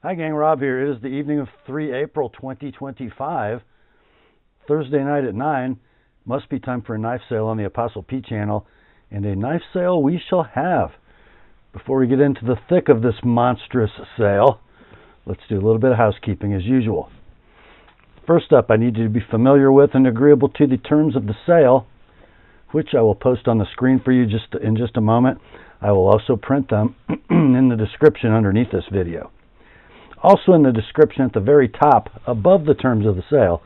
Hi gang, Rob here. It is the evening of 3 April 2025, Thursday night at 9. Must be time for a knife sale on the Apostle P channel, and a knife sale we shall have. Before we get into the thick of this monstrous sale, let's do a little bit of housekeeping as usual. First up, I need you to be familiar with and agreeable to the terms of the sale, which I will post on the screen for you in just a moment. I will also print them in the description underneath this video. Also in the description at the very top, above the terms of the sale,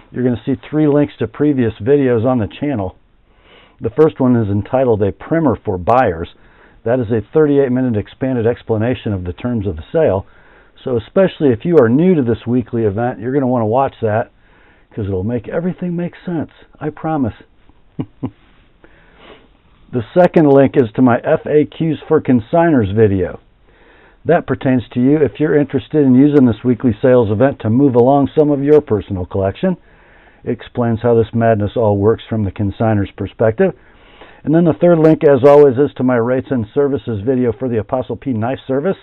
you're going to see 3 links to previous videos on the channel. The first one is entitled A Primer for Buyers. That is a 38-minute expanded explanation of the terms of the sale. So especially if you are new to this weekly event, you're going to want to watch that because it'll make everything make sense. I promise. The second link is to my FAQs for Consignors video. That pertains to you if you're interested in using this weekly sales event to move along some of your personal collection. It explains how this madness all works from the consignor's perspective. And then the third link, as always, is to my rates and services video for the TheApostleP Knife Service,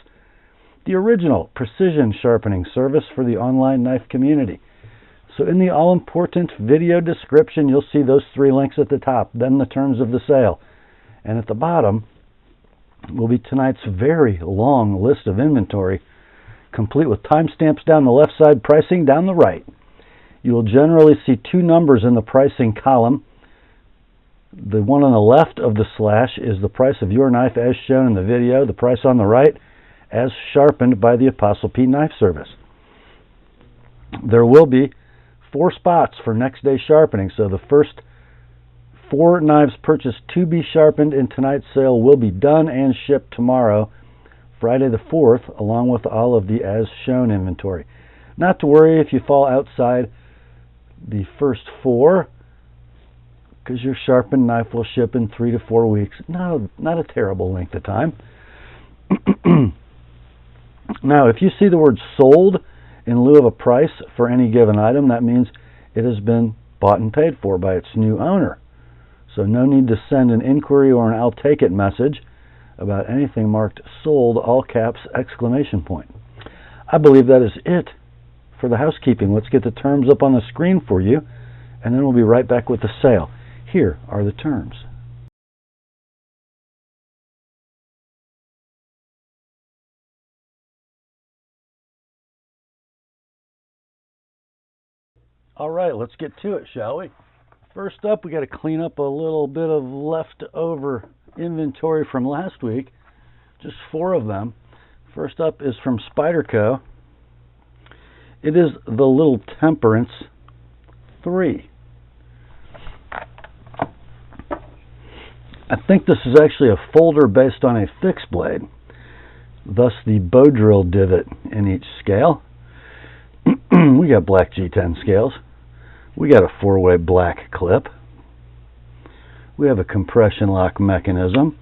the original precision sharpening service for the online knife community. So in the all-important video description, you'll see those 3 links at the top, then the terms of the sale. And at the bottom will be tonight's very long list of inventory, complete with timestamps down the left side, pricing down the right. You will generally see 2 numbers in the pricing column. The one on the left of the slash is the price of your knife as shown in the video. The price on the right as sharpened by the TheApostleP Knife Service. There will be 4 spots for next day sharpening, so the first 4 knives purchased to be sharpened in tonight's sale will be done and shipped tomorrow, Friday the 4th, along with all of the as shown inventory. Not to worry if you fall outside the first 4, because your sharpened knife will ship in 3 to 4 weeks. No, not a terrible length of time. Now, if you see the word sold in lieu of a price for any given item, that means it has been bought and paid for by its new owner. So no need to send an inquiry or an I'll take it message about anything marked sold, all caps, exclamation point. I believe that is it for the housekeeping. Let's get the terms up on the screen for you, and then we'll be right back with the sale. Here are the terms. All right, let's get to it, shall we? First up, we got to clean up a little bit of leftover inventory from last week. Just 4 of them. First up is from Spyderco. It is the little Temperance 3. I think this is actually a folder based on a fixed blade, thus the bow drill divot in each scale. We got black G10 scales. We got a 4-way black clip. We have a compression lock mechanism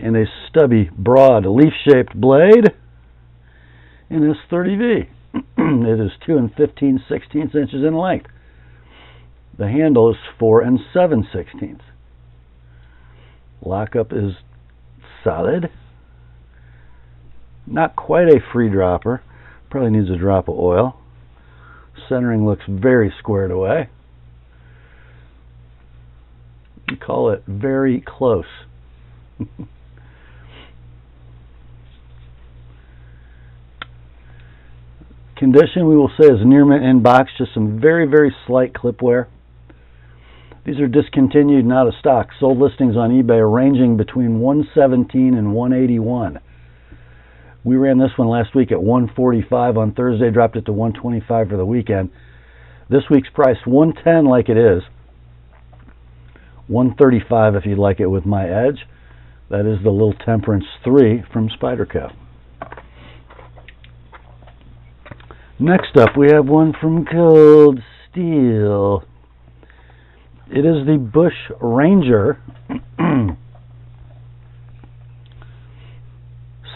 and a stubby, broad, leaf-shaped blade in this 30V. It is 2 15/16 inches in length. The handle is 4 7/16. Lockup is solid. Not quite a free dropper. Probably needs a drop of oil. Centering looks very squared away. We call it very close. Condition, we will say, is near mint in box, just some very, very slight clip wear. These are discontinued, not a stock. Sold listings on eBay are ranging between $117 and $181. We ran this one last week at $145 on Thursday, dropped it to $125 for the weekend. This week's price, $110 like it is, $135 if you'd like it with my edge. That is the little Temperance 3 from Spyderco. Next up, we have one from Cold Steel. It is the Bush Ranger,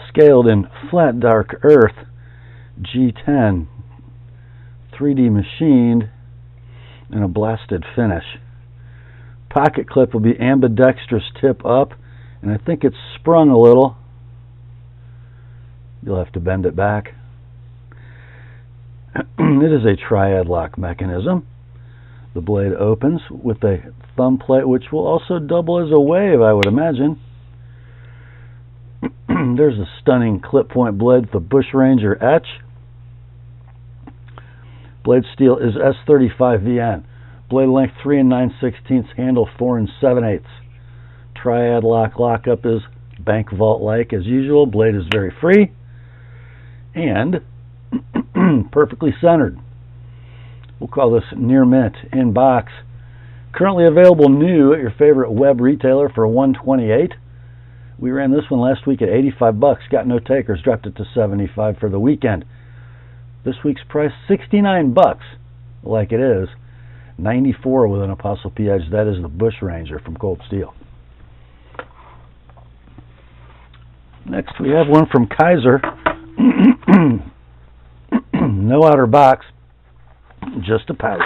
scaled in flat dark earth, G10, 3D machined, and a blasted finish. Pocket clip will be ambidextrous tip up, and I think it's sprung a little. You'll have to bend it back. It is a triad lock mechanism. The blade opens with a thumb plate, which will also double as a wave, I would imagine. There's a stunning clip point blade with a Bush Ranger etch. Blade steel is S35VN. Blade length 3 9/16, handle 4 7/8. Triad lock lockup is bank vault-like as usual. Blade is very free and perfectly centered. We'll call this near mint in box. Currently available new at your favorite web retailer for $128. We ran this one last week at $85. Got no takers. Dropped it to $75 for the weekend. This week's price $69, like it is. $94 with an Apostle P edge. That is the Bush Ranger from Cold Steel. Next we have one from Kizer. No outer box, just a pouch.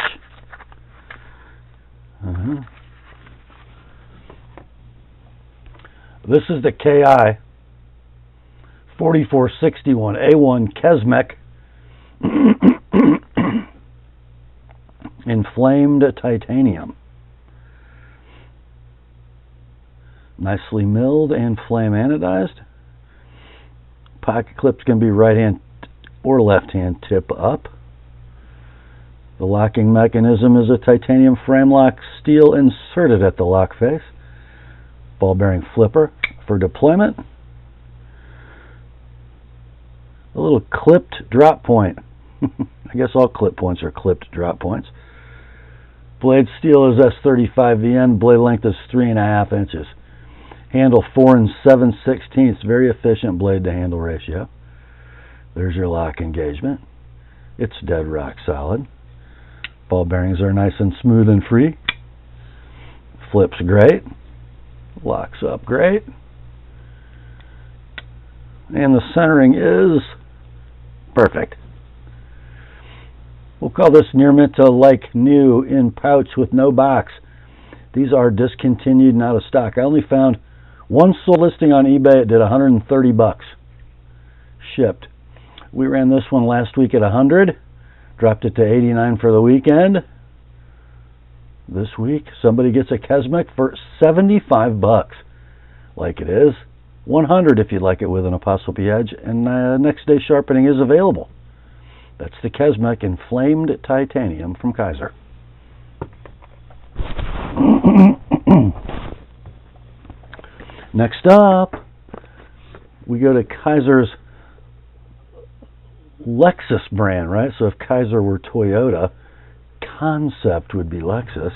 This is the KI 4461 A1 Kesmec inflamed titanium. Nicely milled and flame anodized. Pocket clips can be right hand or left hand tip up. The locking mechanism is a titanium frame lock steel inserted at the lock face. Ball bearing flipper for deployment. A little clipped drop point. I guess all clip points are clipped drop points. Blade steel is S35VN. Blade length is 3.5 inches. Handle 4 7/16. Very efficient blade to handle ratio. There's your lock engagement. It's dead rock solid. Ball bearings are nice and smooth and free. Flips great. Locks up great. And the centering is perfect. We'll call this near mint to like new in pouch with no box. These are discontinued and out of stock. I only found one sold listing on eBay. It did $130 shipped. We ran this one last week at $100, dropped it to $89 for the weekend. This week, somebody gets a Kesmec for $75, like it is. $100 if you'd like it with an Apostle P edge, and next day sharpening is available. That's the Kesmec inflamed titanium from Kizer. Next up, we go to Kizer's Lexus brand, right? So if Kizer were Toyota, Kansept would be Lexus.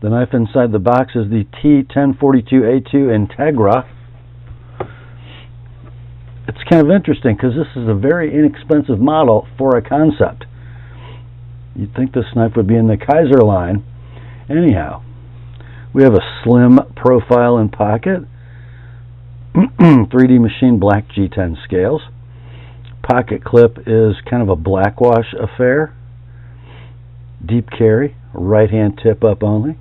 The knife inside the box is the T1042A2 Integra. It's kind of interesting because this is a very inexpensive model for a Kansept. You'd think this knife would be in the Kizer line. Anyhow, we have a slim profile and pocket. 3D machine black G10 scales. Pocket clip is kind of a Blackwash affair. Deep carry, right hand tip up only.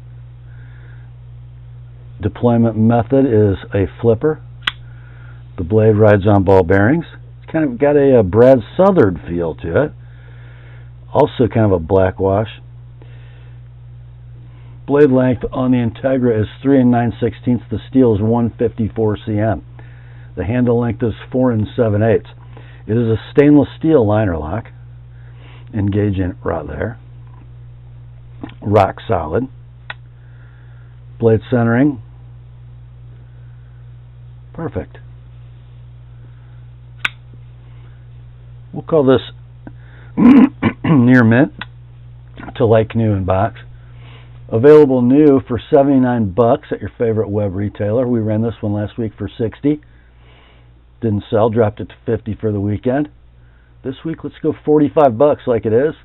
Deployment method is a flipper. The blade rides on ball bearings. It's kind of got a Brad Southard feel to it. Also kind of a Blackwash. Blade length on the Integra is 3 9/16. The steel is 154 cm. The handle length is 4 7/8. It is a stainless steel liner lock. Engagement right there. Rock solid. Blade centering. Perfect. We'll call this near mint to like new in box. Available new for $79 at your favorite web retailer. We ran this one last week for $60. Didn't sell, dropped it to $50 for the weekend. This week, let's go $45 like it is.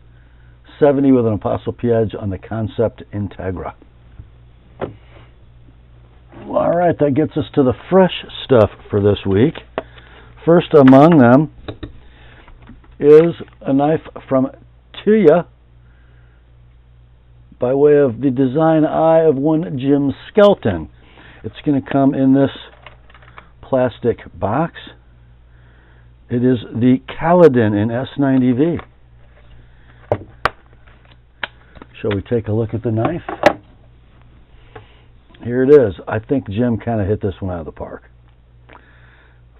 $70 with an Apostle P edge on the Kansept Integra. All right, that gets us to the fresh stuff for this week. First among them is a knife from Tuya by way of the design eye of one Jim Skelton. It's going to come in this plastic box. It is the Caladan in S90V. Shall we take a look at the knife? Here it is. I think Jim kind of hit this one out of the park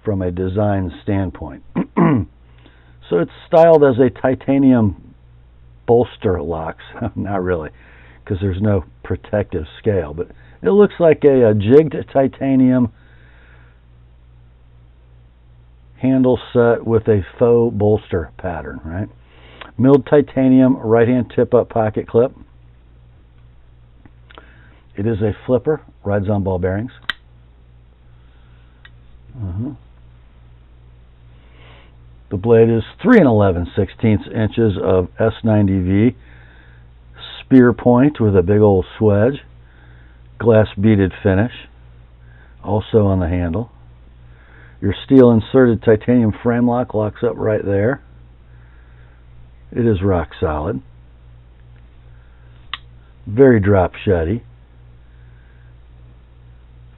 from a design standpoint. So it's styled as a titanium bolster lock. Not really, because there's no protective scale, but it looks like a jigged titanium handle set with a faux bolster pattern, right? Milled titanium right-hand tip-up pocket clip. It is a flipper, rides on ball bearings. The blade is 3 11/16 inches of S90V spear point with a big old swedge, glass beaded finish, also on the handle. Your steel inserted titanium frame lock locks up right there. It is rock solid. Very drop sheddy.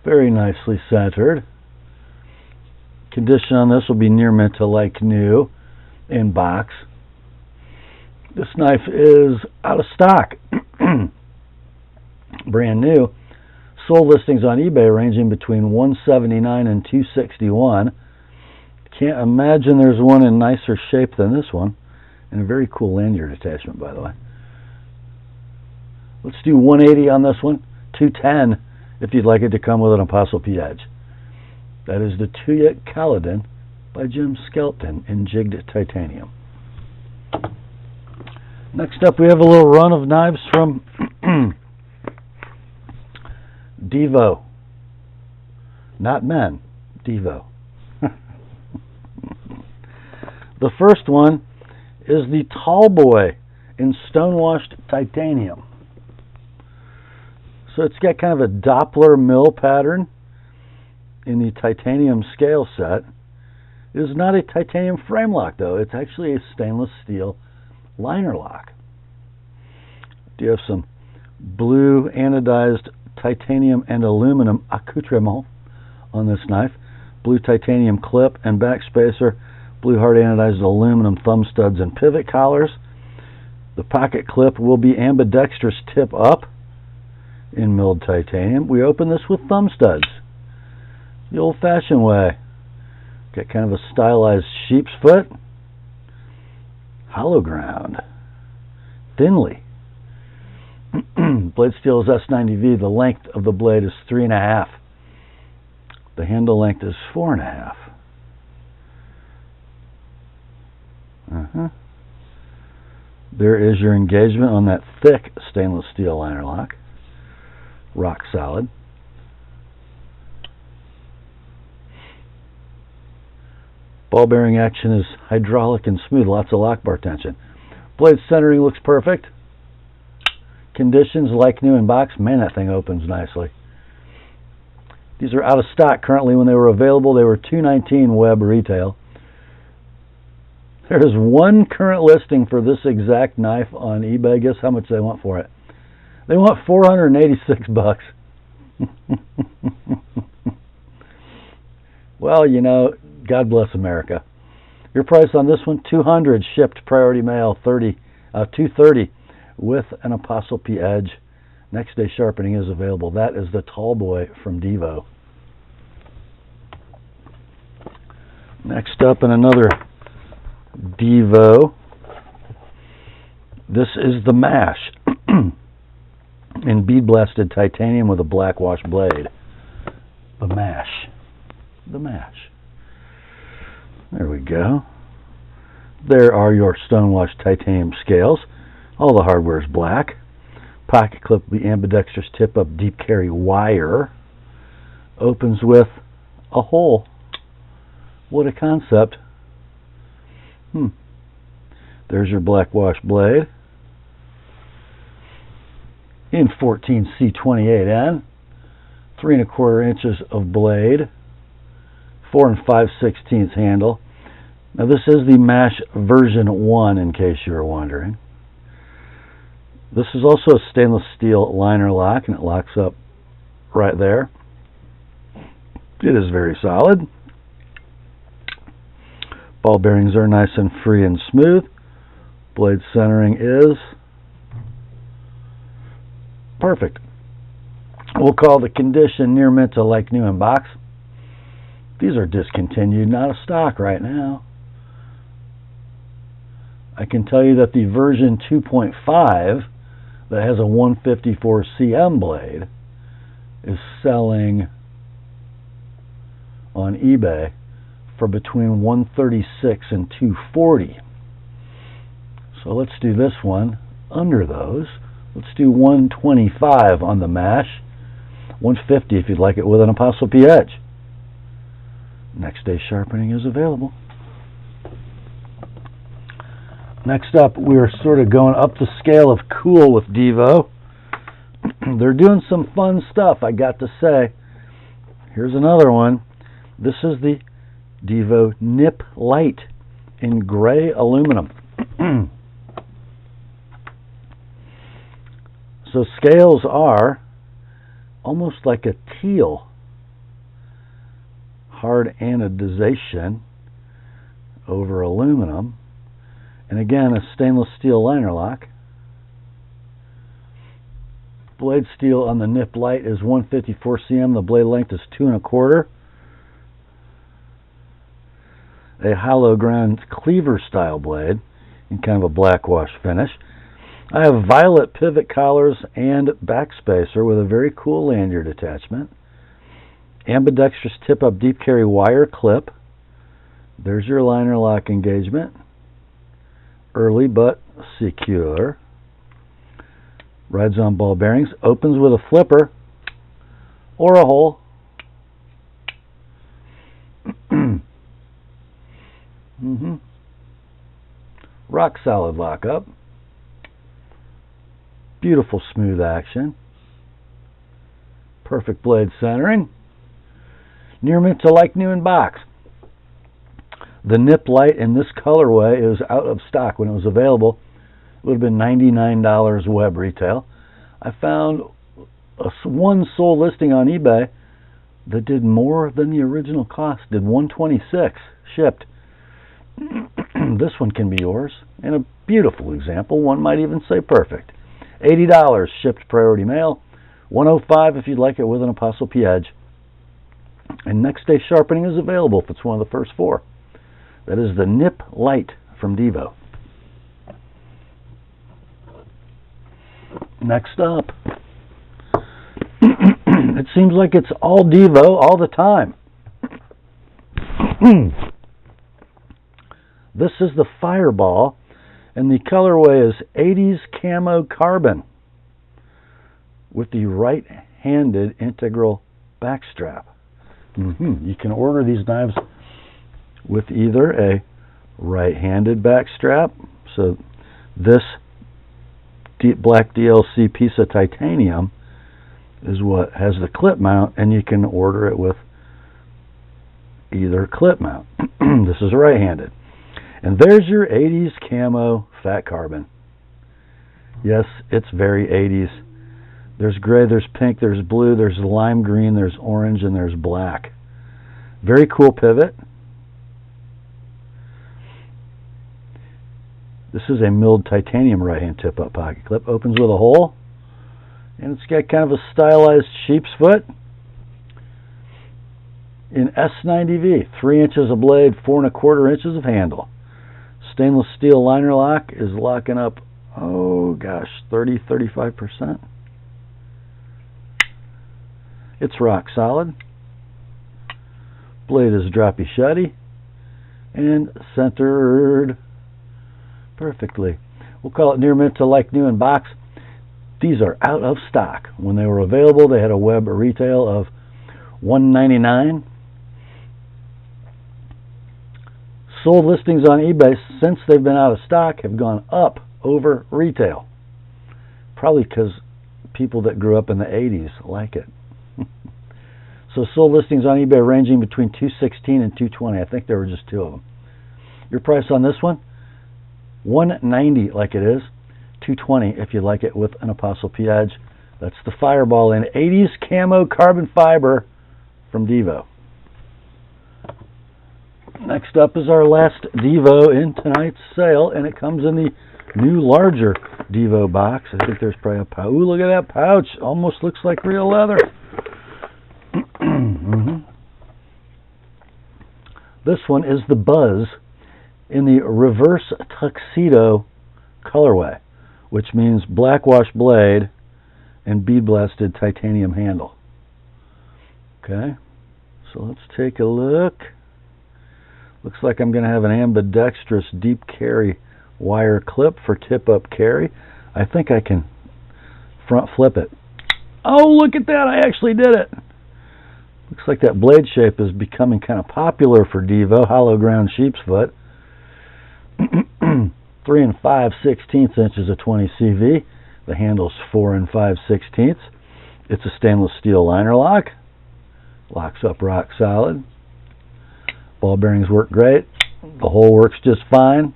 Very nicely centered. Condition on this will be near mint to like new in box. This knife is out of stock. Brand new. Sold listings on eBay ranging between $179 and $261. Can't imagine there's one in nicer shape than this one. And a very cool lanyard attachment, by the way. Let's do 180 on this one. 210 if you'd like it to come with an Apostle P edge. That is the Tuya Caladan by Jim Skelton in jigged titanium. Next up, we have a little run of knives from Divo. Not men, Divo. The first one is the TallBoy in stonewashed titanium. So it's got kind of a Doppler mill pattern in the titanium scale set. It is not a titanium frame lock, though. It's actually a stainless steel liner lock. Do you have some blue anodized titanium and aluminum accoutrement on this knife? Blue titanium clip and back spacer, blue hard anodized aluminum thumb studs and pivot collars. The pocket clip will be ambidextrous tip up in milled titanium. We open this with thumb studs, the old-fashioned way. Got kind of a stylized sheep's foot, hollow ground, thinly. Blade steel is S90V. The length of the blade is 3.5. The handle length is 4.5. There is your engagement on that thick stainless steel liner lock. Rock solid. Ball bearing action is hydraulic and smooth, lots of lock bar tension. Blade centering looks perfect. Conditions like new in box. Man, that thing opens nicely. These are out of stock currently. When they were available, they were $219 web retail. There is one current listing for this exact knife on eBay. Guess how much they want for it? They want $486. Well, you know, God bless America. Your price on this one, $200, shipped priority mail, $230 with an Apostle P edge. Next day sharpening is available. That is the TallBoy from Divo. Next up, in another Divo, this is the Mash in bead blasted titanium with a Blackwash blade. The Mash. The Mash. There we go. There are your stonewashed titanium scales. All the hardware is black. Pocket clip will be ambidextrous tip up deep carry wire. Opens with a hole. What a concept. There's your Blackwash blade in 14C28N. 3 1/4 inches of blade. 4 5/16 handle. Now this is the Mash version 1, in case you were wondering. This is also a stainless steel liner lock, and it locks up right there. It is very solid. Ball bearings are nice and free and smooth. Blade centering is perfect. We'll call the condition near mint to like new in box. These are discontinued, not of stock right now. I can tell you that the version 2.5 that has a 154 cm blade is selling on eBay for between $136 and $240. So let's do this one under those. Let's do $125 on the mash, $150 if you'd like it with an ApostleP edge. Next day sharpening is available. Next up, we're sort of going up the scale of cool with Divo. They're doing some fun stuff, I got to say. Here's another one. This is the Divo Nip Lite in gray aluminum. So scales are almost like a teal. Hard anodization over aluminum. And again, a stainless steel liner lock. Blade steel on the Nip Lite is 154 cm. The blade length is 2 1/4. A hollow ground cleaver style blade in kind of a blackwash finish. I have violet pivot collars and backspacer with a very cool lanyard attachment. Ambidextrous tip up deep carry wire clip. There's your liner lock engagement. Early but secure. Rides on ball bearings. Opens with a flipper or a hole. Rock solid lockup. Beautiful smooth action. Perfect blade centering. Near mint to like new in box. The Nip Lite in this colorway is out of stock. When it was available, it would have been $99 web retail. I found one sold listing on eBay that did more than the original cost, did $126 shipped. This one can be yours, and a beautiful example. One might even say perfect. $80 shipped priority mail. $105 if you'd like it with an ApostleP edge. And next day sharpening is available if it's one of the first 4. That is the Nip Lite from Divo. Next up, it seems like it's all Divo all the time. This is the Fireball, and the colorway is 80s Camo Carbon with the right-handed integral backstrap. You can order these knives with either a right-handed backstrap, so this black DLC piece of titanium is what has the clip mount, and you can order it with either clip mount. This is right-handed. And there's your 80s Camo fat carbon. Yes, it's very 80s. There's gray, there's pink, there's blue, there's lime green, there's orange, and there's black. Very cool pivot. This is a milled titanium right-hand tip-up pocket clip. Opens with a hole. And it's got kind of a stylized sheep's foot in S90V. 3 inches of blade, 4 1/4 inches of handle. Stainless steel liner lock is locking up, 30-35%. It's rock solid. Blade is droppy shutty and centered perfectly. We'll call it near mint to like new in box. These are out of stock. When they were available, they had a web retail of $199. Sold listings on eBay since they've been out of stock have gone up over retail. Probably because people that grew up in the 80s like it. So sold listings on eBay ranging between $216 and $220. I think there were just 2 of them. Your price on this one, $190 like it is, $220 if you like it with an ApostleP edge. That's the Fireball in 80s Camo Carbon Fiber from Divo. Next up is our last Divo in tonight's sale, and it comes in the new larger Divo box. I think there's probably a pouch. Ooh, look at that pouch. Almost looks like real leather. This one is the Buzz in the reverse tuxedo colorway, which means blackwash blade and bead blasted titanium handle. Okay, so let's take a look. Looks like I'm going to have an ambidextrous deep carry wire clip for tip up carry. I think I can front flip it. Oh, look at that, I actually did it. Looks like that blade shape is becoming kind of popular for Divo, hollow ground sheep's foot. 3 5/16 inches of 20 CV. The handle's 4 5/16. It's a stainless steel liner lock. Locks up rock solid. Ball bearings work great. The hole works just fine.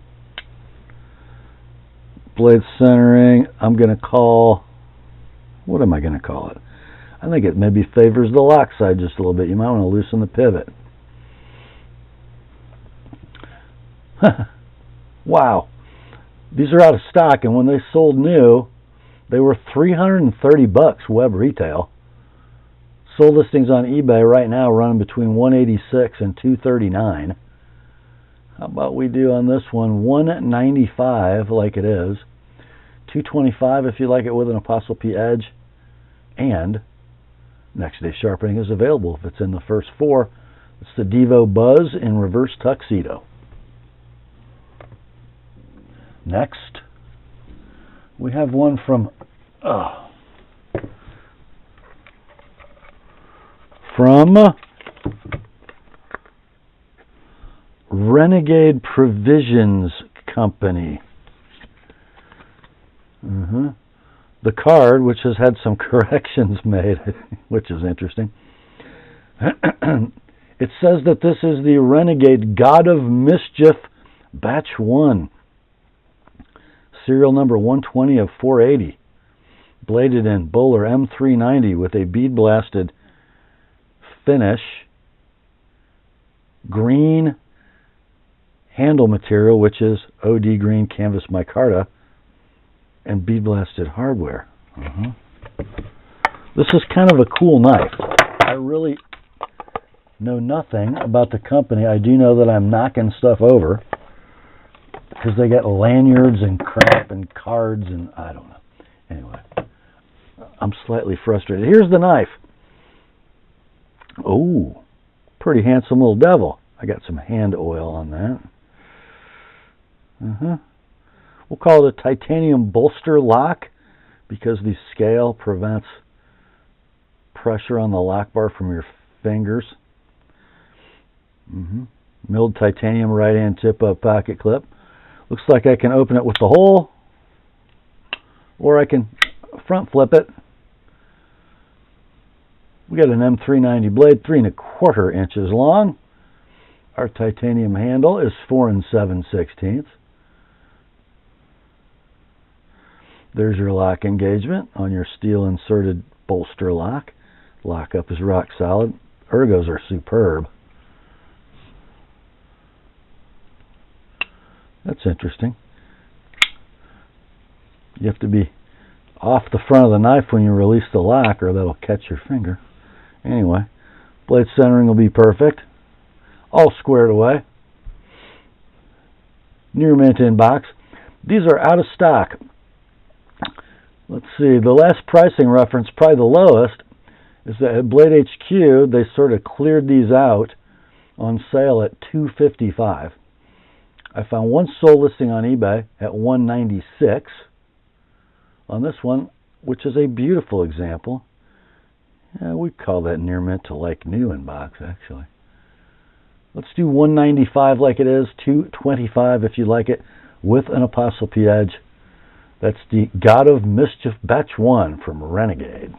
Blade centering, I'm going to call, what am I going to call it? I think it maybe favors the lock side just a little bit. You might want to loosen the pivot. Wow. These are out of stock, and when they sold new, they were $330 web retail. Sold listings on eBay right now running between $186 and $239. How about we do on this one $195 like it is, $225 if you like it with an Apostle P edge, and next day sharpening is available if it's in the first 4. It's the Divo Buzz in reverse tuxedo. Next, we have one from Renegade Provisions Company. The card, which has had some corrections made, which is interesting. It says that this is the Renegade God of Mischief Batch 1. Serial number 120 of 480. Bladed in Bowler M390 with a bead blasted finish. Green handle material, which is OD green canvas micarta, and bead blasted hardware. This is kind of a cool knife. I really know nothing about the company. I do know that I'm knocking stuff over because they got lanyards and crap and cards and I don't know. Anyway, I'm slightly frustrated. Here's the knife. Oh, pretty handsome little devil. I got some hand oil on that. We'll call it a titanium bolster lock because the scale prevents pressure on the lock bar from your fingers. Milled titanium right hand tip up pocket clip. Looks like I can open it with the hole, or I can front flip it. We got an M390 blade, 3 1/4 inches long. Our titanium handle is 4 7/16. There's your lock engagement on your steel inserted bolster lock. Lockup is rock solid. Ergos are superb. That's interesting. You have to be off the front of the knife when you release the lock or that'll catch your finger. Anyway, blade centering will be perfect. All squared away. Near mint in box. These are out of stock. Let's see, the last pricing reference, probably the lowest, is that at Blade HQ, they sort of cleared these out on sale at $255. I found one sold listing on eBay at $196 on this one, which is a beautiful example. Yeah, we call that near mint to like new in box, actually. Let's do $195 like it is, $225 if you like it, with an Apostle P edge. That's the God of Mischief Batch 1 from Renegade.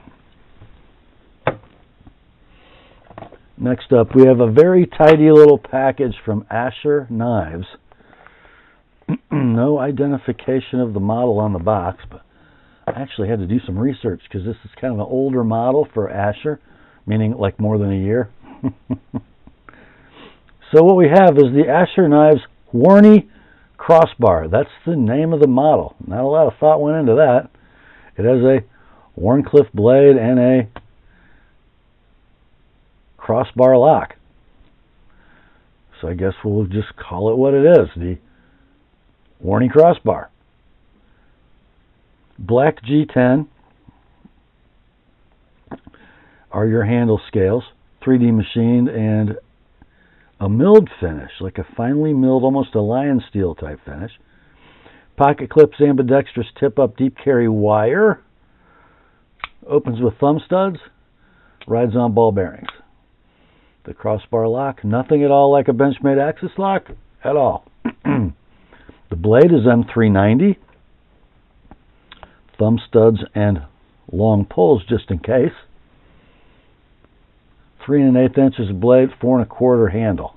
Next up, we have a very tidy little package from Asher Knives. No identification of the model on the box, but I actually had to do some research because this is kind of an older model for Asher, meaning like more than a year. So what we have is the Asher Knives Wharnie Crossbar. That's the name of the model. Not a lot of thought went into that. It has a Wharncliffe blade and a crossbar lock. So I guess we'll just call it what it is, the Wharnie crossbar. Black G10 are your handle scales, 3D machined and a milled finish, like a finely milled, almost a lion steel type finish. Pocket clips, ambidextrous tip-up deep carry wire. Opens with thumb studs. Rides on ball bearings. The crossbar lock, nothing at all like a Benchmade Axis lock at all. The blade is M390. Thumb studs and long pulls just in case. 3 1/8 inches of blade, 4 1/4 handle.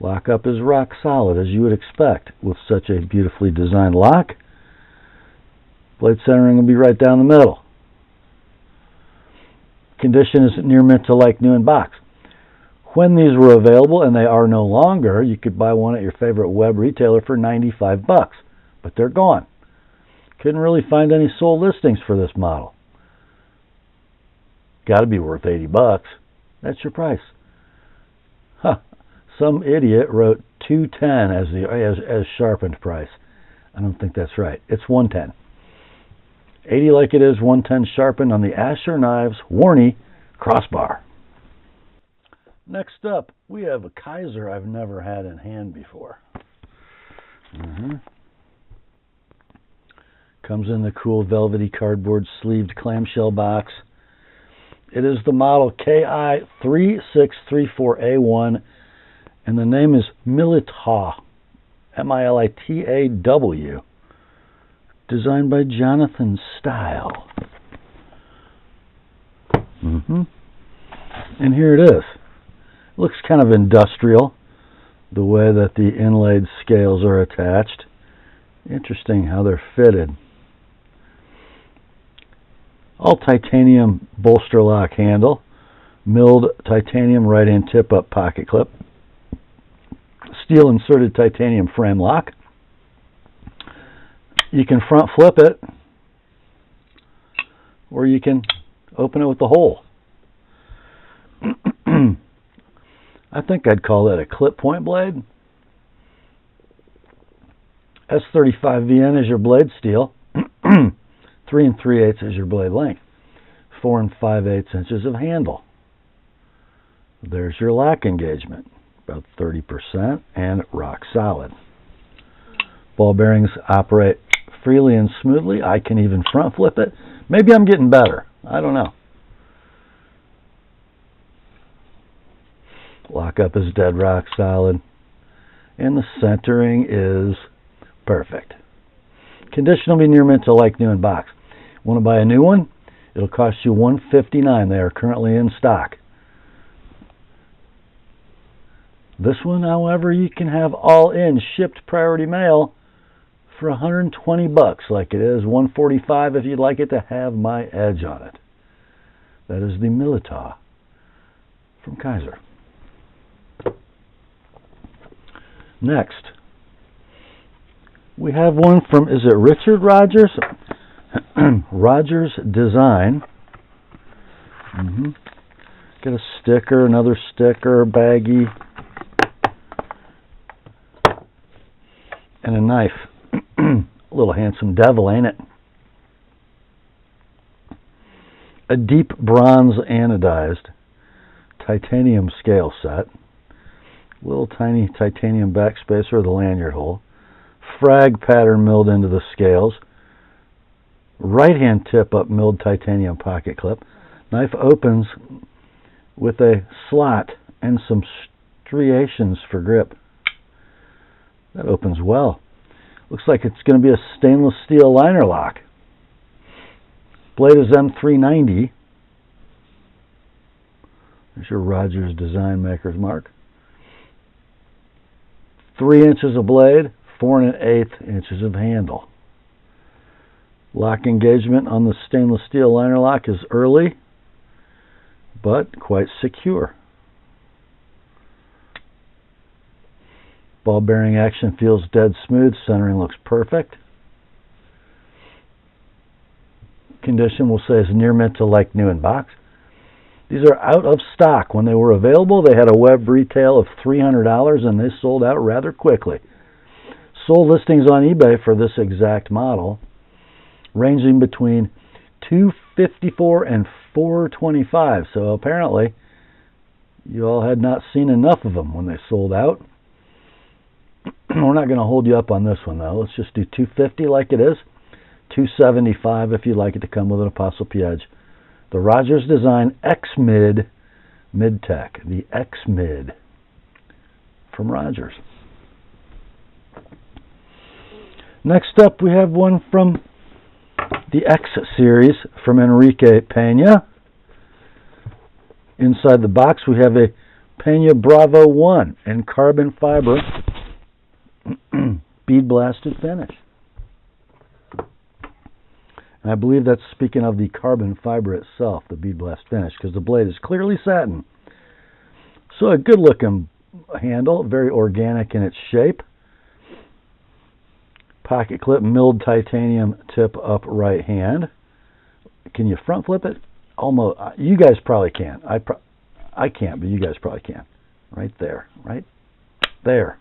Lockup is rock solid, as you would expect with such a beautifully designed lock. Blade centering will be right down the middle. Condition is near mint to like new in box. When these were available, and they are no longer, you could buy one at your favorite web retailer for $95, but they're gone. Couldn't really find any sold listings for this model. Got to be worth $80. That's your price. Huh. Some idiot wrote $210 as sharpened price. I don't think that's right. It's $110. $80 like it is, $110 sharpened on the Asher Knives Wharnie crossbar. Next up, we have a Kizer I've never had in hand before. Comes in the cool velvety cardboard sleeved clamshell box. It is the model KI3634A1, and the name is Militaw, Militaw, designed by Jonathan Style. And here it is. It looks kind of industrial, the way that the inlaid scales are attached. Interesting how they're fitted. All titanium bolster lock handle, milled titanium right-hand tip-up pocket clip, steel inserted titanium frame lock. You can front flip it, or you can open it with the hole. I think I'd call that a clip point blade. S35VN is your blade steel. 3 3/8 is your blade length. 4 5/8 inches of handle. There's your lock engagement, about 30% and rock solid. Ball bearings operate freely and smoothly. I can even front flip it. Maybe I'm getting better. I don't know. Lockup is dead rock solid, and the centering is perfect. Condition will be near mint to like new in box. Want to buy a new one? It'll cost you $159. They are currently in stock. This one, however, you can have all in shipped priority mail for $120, like it is $145 if you'd like it to have my edge on it. That is the Militaw from Kizer. Next, we have one from, is it Richard Rogers? Rogers Design. Got a sticker, another sticker, baggie, and a knife. A little handsome devil, ain't it? A deep bronze anodized titanium scale set. Little tiny titanium backspacer with a lanyard hole. Frag pattern milled into the scales. Right hand tip up milled titanium pocket clip. Knife opens with a slot and some striations for grip. That opens well. Looks like it's going to be a stainless steel liner lock. Blade is M390. There's your Rogers Design Maker's mark. 3 inches of blade, 4 1/8 inches of handle. Lock engagement on the stainless steel liner lock is early, but quite secure. Ball bearing action feels dead smooth. Centering looks perfect. Condition we'll say is near mint to like new in box. These are out of stock. When they were available, they had a web retail of $300 and they sold out rather quickly. Sold listings on eBay for this exact model ranging between $254 and $425. So apparently you all had not seen enough of them when they sold out. We're not going to hold you up on this one though. Let's just do $250 like it is. $275 if you'd like it to come with an ApostleP Edge. The Rogers Design X-Mid Midtech. The X-Mid from Rogers. Next up we have one from the X series from Enrique Pena. Inside the box we have a Pena Bravo 1 in carbon fiber bead blasted finish. And I believe that's speaking of the carbon fiber itself, the bead blast finish, because the blade is clearly satin. So a good looking handle, very organic in its shape. Pocket clip milled titanium tip up right hand. Can you front flip it? Almost. You guys probably can. I can't, but you guys probably can. Right there. Right there.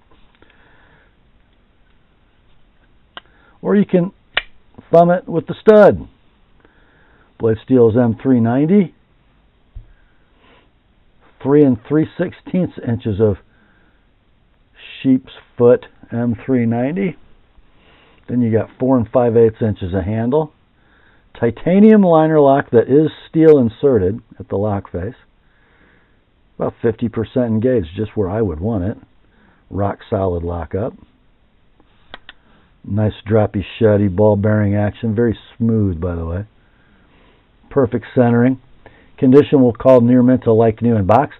Or you can thumb it with the stud. Blade steel is M390. 3 3/16 inches of sheep's foot M390. Then you got 4 5/8 inches of handle. Titanium liner lock that is steel inserted at the lock face. About 50% engaged, just where I would want it. Rock solid lockup. Nice droppy, shuddy ball bearing action. Very smooth, by the way. Perfect centering. Condition we'll call near mint to like new in box.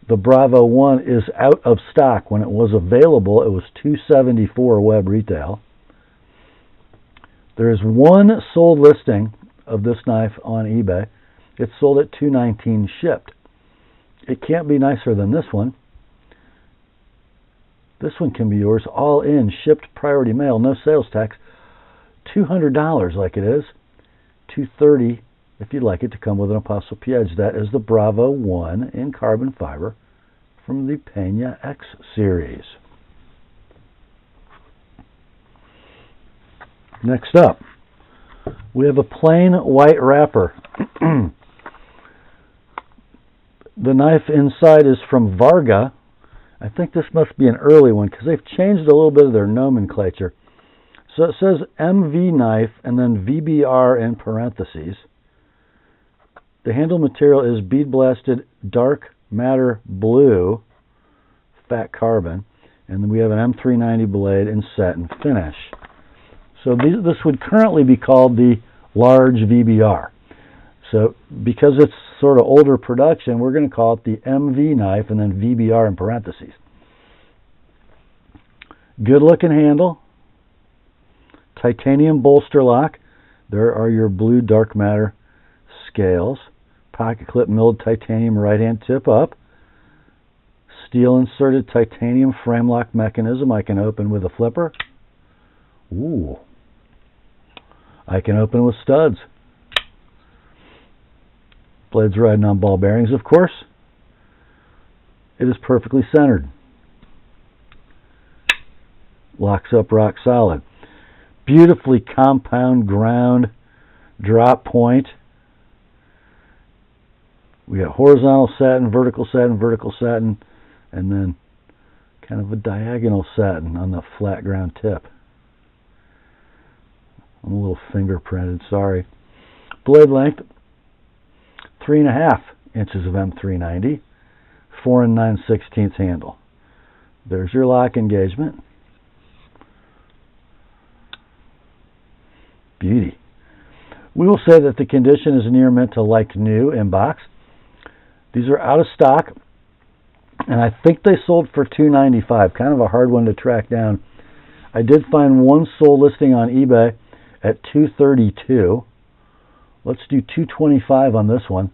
The Bravo 1 is out of stock. When it was available, it was $274 web retail. There is one sold listing of this knife on eBay. It's sold at $219 shipped. It can't be nicer than this one. This one can be yours all in, shipped priority mail, no sales tax. $200 like it is. $230 if you'd like it to come with an ApostleP Edge. That is the Bravo 1 in carbon fiber from the Pena X series. Next up, we have a plain white wrapper. The knife inside is from Varga. I think this must be an early one because they've changed a little bit of their nomenclature. So it says MV knife and then VBR in parentheses. The handle material is bead blasted dark matter blue, fat carbon, and then we have an M390 blade in satin finish. So this would currently be called the large VBR. So because it's sort of older production, we're going to call it the MV knife and then VBR in parentheses. Good looking handle. Titanium bolster lock. There are your blue dark matter scales. Pocket clip milled titanium right hand tip up. Steel inserted titanium frame lock mechanism I can open with a flipper. Ooh. I can open with studs. Blades riding on ball bearings, of course. It is perfectly centered. Locks up rock solid. Beautifully compound ground drop point. We got horizontal satin, vertical satin, and then kind of a diagonal satin on the flat ground tip. I'm a little fingerprinted, sorry. Blade length, 3.5 inches of M390, 4 9/16 handle. There's your lock engagement. Beauty. We will say that the condition is near mint to like new in box. These are out of stock, and I think they sold for $295. Kind of a hard one to track down. I did find one sold listing on eBay at $232. Let's do $225 on this one.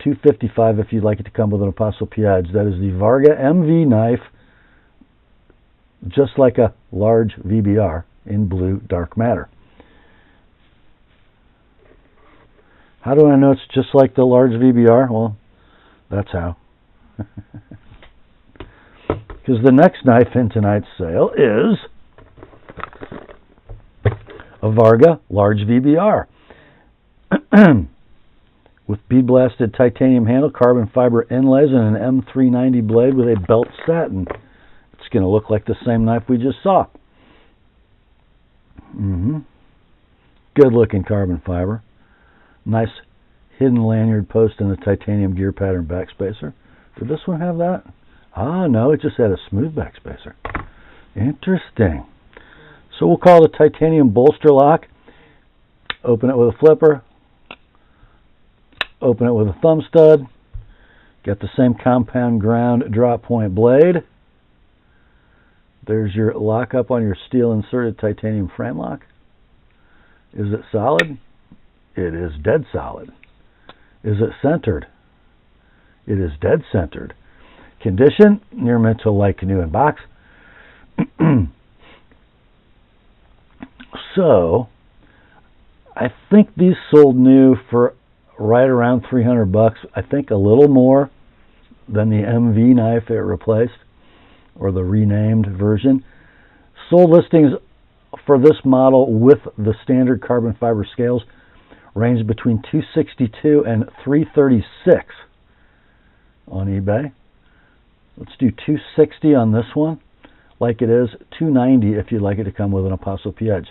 $255 if you'd like it to come with an ApostleP edge. That is the Varga MV knife, just like a large VBR in blue dark matter. How do I know it's just like the large VBR? Well, that's how. Because the next knife in tonight's sale is a Varga large VBR with bead blasted titanium handle, carbon fiber inlays, and an M390 blade with a belt satin. It's going to look like the same knife we just saw. Good looking carbon fiber. Nice hidden lanyard post and a titanium gear pattern backspacer. Did this one have that? Ah, no, it just had a smooth backspacer. Interesting. So we'll call it a titanium bolster lock. Open it with a flipper. Open it with a thumb stud. Got the same compound ground drop point blade. There's your lockup on your steel inserted titanium frame lock. Is it solid? It is dead solid. Is it centered? It is dead centered. Condition, near mint to like new in box. So, I think these sold new for right around $300. I think a little more than the MV knife it replaced, or the renamed version. Sold listings for this model with the standard carbon fiber scales range between $262 and $336 on eBay. Let's do $260 on this one, like it is $290 if you'd like it to come with an ApostleP edge.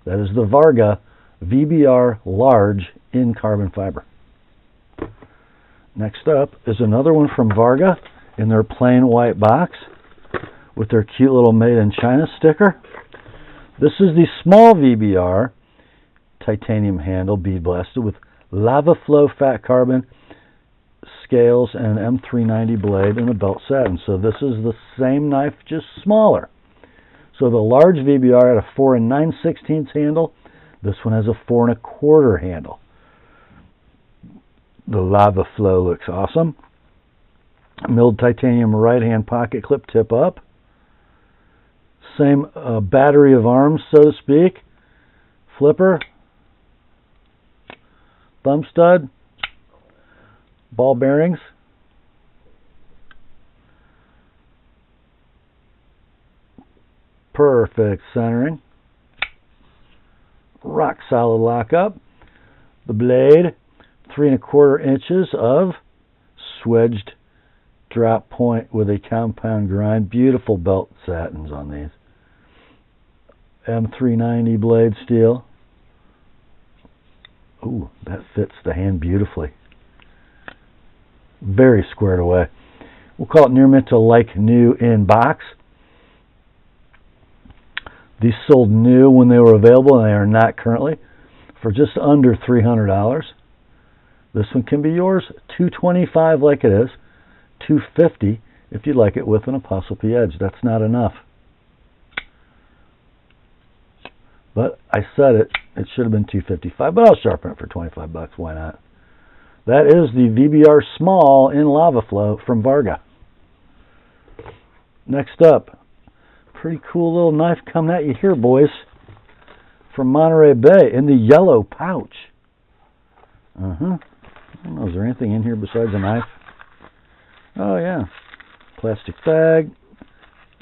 That is the Varga VBR Large in carbon fiber. Next up is another one from Varga in their plain white box with their cute little Made in China sticker. This is the small VBR titanium handle bead blasted with lava flow fat carbon scales and an M390 blade and a belt satin. So this is the same knife, just smaller. So the large VBR had a 4 9/16 handle. This one has a 4 1/4 handle. The lava flow looks awesome. Milled titanium right hand pocket clip tip up. Same battery of arms, so to speak. Flipper. Thumb stud. Ball bearings. Perfect centering. Rock solid lockup. The blade, 3 1/4 inches of swedged drop point with a compound grind. Beautiful belt satins on these. M390 blade steel. Ooh, that fits the hand beautifully. Very squared away. We'll call it near mint to like new in box. These sold new when they were available, and they are not currently, for just under $300. This one can be yours, $225 like it is, $250 if you'd like it with an ApostleP edge. That's not enough. But I said it should have been $255, but I'll sharpen it for $25. Why not? That is the VBR Small in Lava Flow from Varga. Next up, pretty cool little knife coming at you here, boys, from Monterey Bay in the yellow pouch. I don't know, is there anything in here besides a knife? Oh yeah, plastic bag,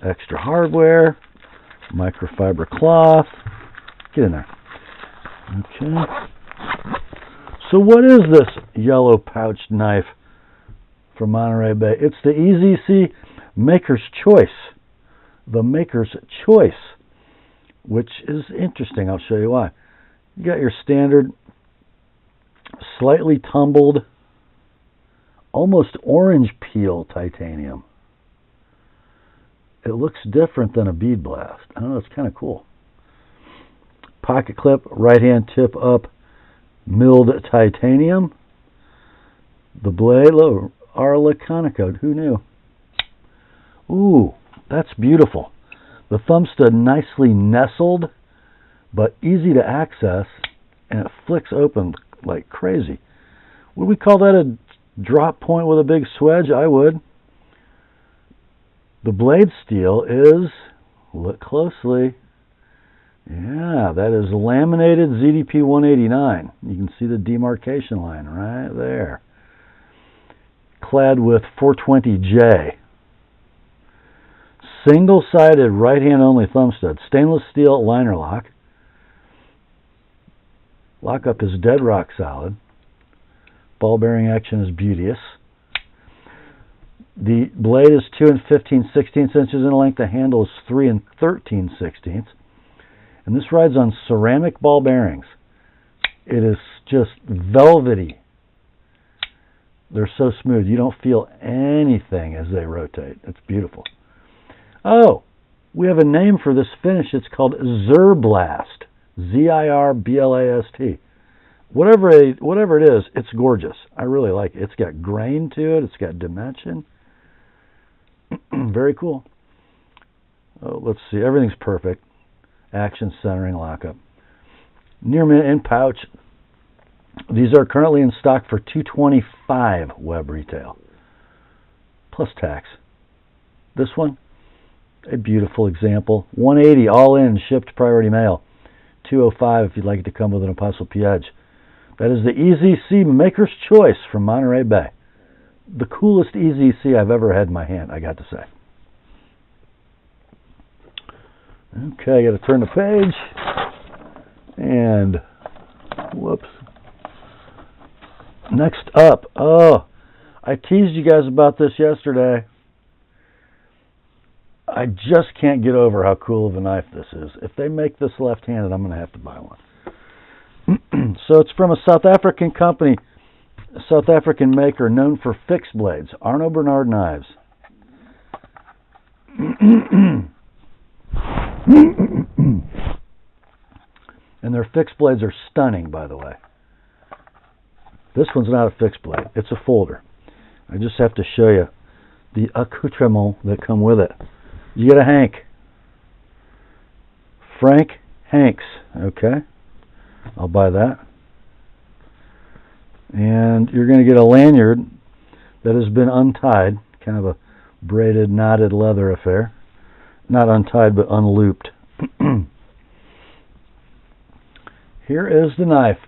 extra hardware, microfiber cloth. Get in there. Okay. So what is this yellow pouched knife from Monterey Bay? It's the EZC Maker's Choice. The Maker's Choice, which is interesting. I'll show you why. You got your standard, slightly tumbled, almost orange peel titanium. It looks different than a bead blast. I don't know, it's kind of cool. Pocket clip, right hand tip up, milled titanium. The blade, look, Arla Conoco, who knew? Ooh, that's beautiful. The thumb stud nicely nestled, but easy to access, and it flicks open like crazy. Would we call that a Drop point with a big swedge, I would. The blade steel is, look closely, yeah, that is laminated ZDP 189. You can see the demarcation line right there. Clad with 420J. Single-sided right-hand only thumb stud. Stainless steel liner lock. Lockup is dead rock solid. Ball bearing action is beauteous. The blade is 2 15/16 inches in length. The handle is 3 13/16. And this rides on ceramic ball bearings. It is just velvety. They're so smooth. You don't feel anything as they rotate. It's beautiful. Oh, we have a name for this finish. It's called Zirblast. Zirblast. Whatever it is, it's gorgeous. I really like it. It's got grain to it. It's got dimension. Very cool. Oh, let's see. Everything's perfect. Action, centering, lockup. Near mint in pouch. These are currently in stock for $225 web retail, plus tax. This one, a beautiful example. $180 all in, shipped priority mail. $205 if you'd like it to come with an ApostleP Edge. That is the EZC Maker's Choice from Monterey Bay. The coolest EZC I've ever had in my hand, I got to say. Okay, I got to turn the page. And, whoops. Next up, oh, I teased you guys about this yesterday. I just can't get over how cool of a knife this is. If they make this left-handed, I'm going to have to buy one. So it's from a South African company, a South African maker known for fixed blades, Arno Bernard Knives. And their fixed blades are stunning, by the way. This one's not a fixed blade. It's a folder. I just have to show you the accoutrements that come with it. You get a Hank. Frank Hanks. Okay. I'll buy that. And you're going to get a lanyard that has been untied. Kind of a braided, knotted leather affair. Not untied, but unlooped. Here is the knife.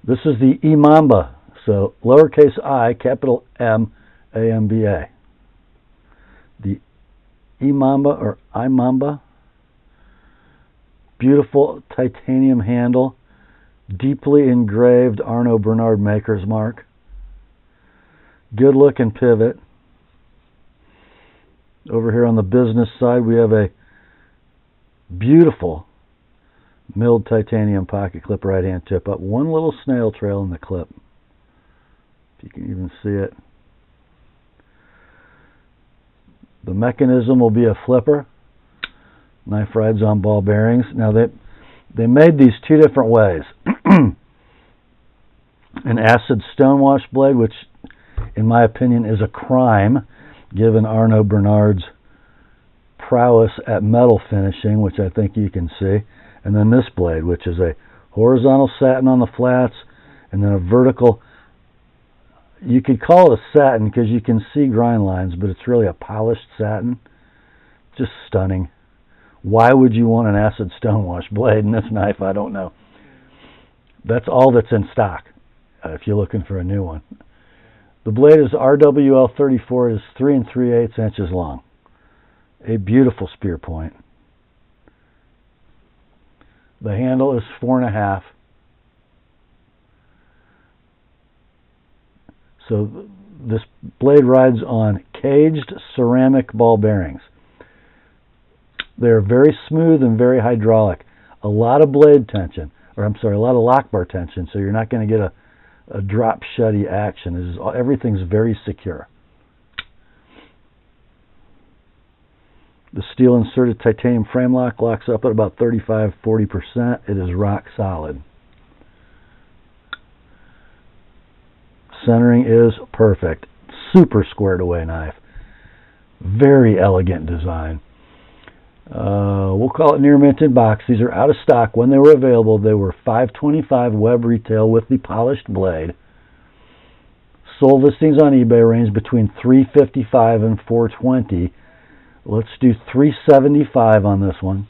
This is the Imamba. So lowercase I, capital M, A-M-B-A. The Imamba or Imamba. Beautiful titanium handle. Deeply engraved Arno Bernard maker's mark. Good looking pivot. Over here on the business side we have a beautiful milled titanium pocket clip right hand tip up. One little snail trail in the clip. If you can even see it. The mechanism will be a flipper. Knife rides on ball bearings. Now they made these two different ways. An acid stonewash blade, which in my opinion is a crime given Arno Bernard's prowess at metal finishing, which I think you can see. And then this blade, which is a horizontal satin on the flats and then a vertical. You could call it a satin because you can see grind lines, but it's really a polished satin. Just stunning. Why would you want an acid stonewash blade in this knife? I don't know. That's all that's in stock if you're looking for a new one. The blade is RWL 34. It is 3 3/8 inches long. A beautiful spear point. The handle is 4.5. So this blade rides on caged ceramic ball bearings. They're very smooth and very hydraulic. A lot of blade tension, or I'm sorry, a lot of lock bar tension, so you're not going to get a drop shutty action. Everything's very secure. The steel inserted titanium frame lock locks up at about 35–40%. It is rock solid. Centering is perfect. Super squared away knife. Very elegant design. We'll call it near mint in box. These are out of stock. When they were available, they were $525 web retail with the polished blade. Sold listings on eBay range between $355 and $420. Let's do $375 on this one.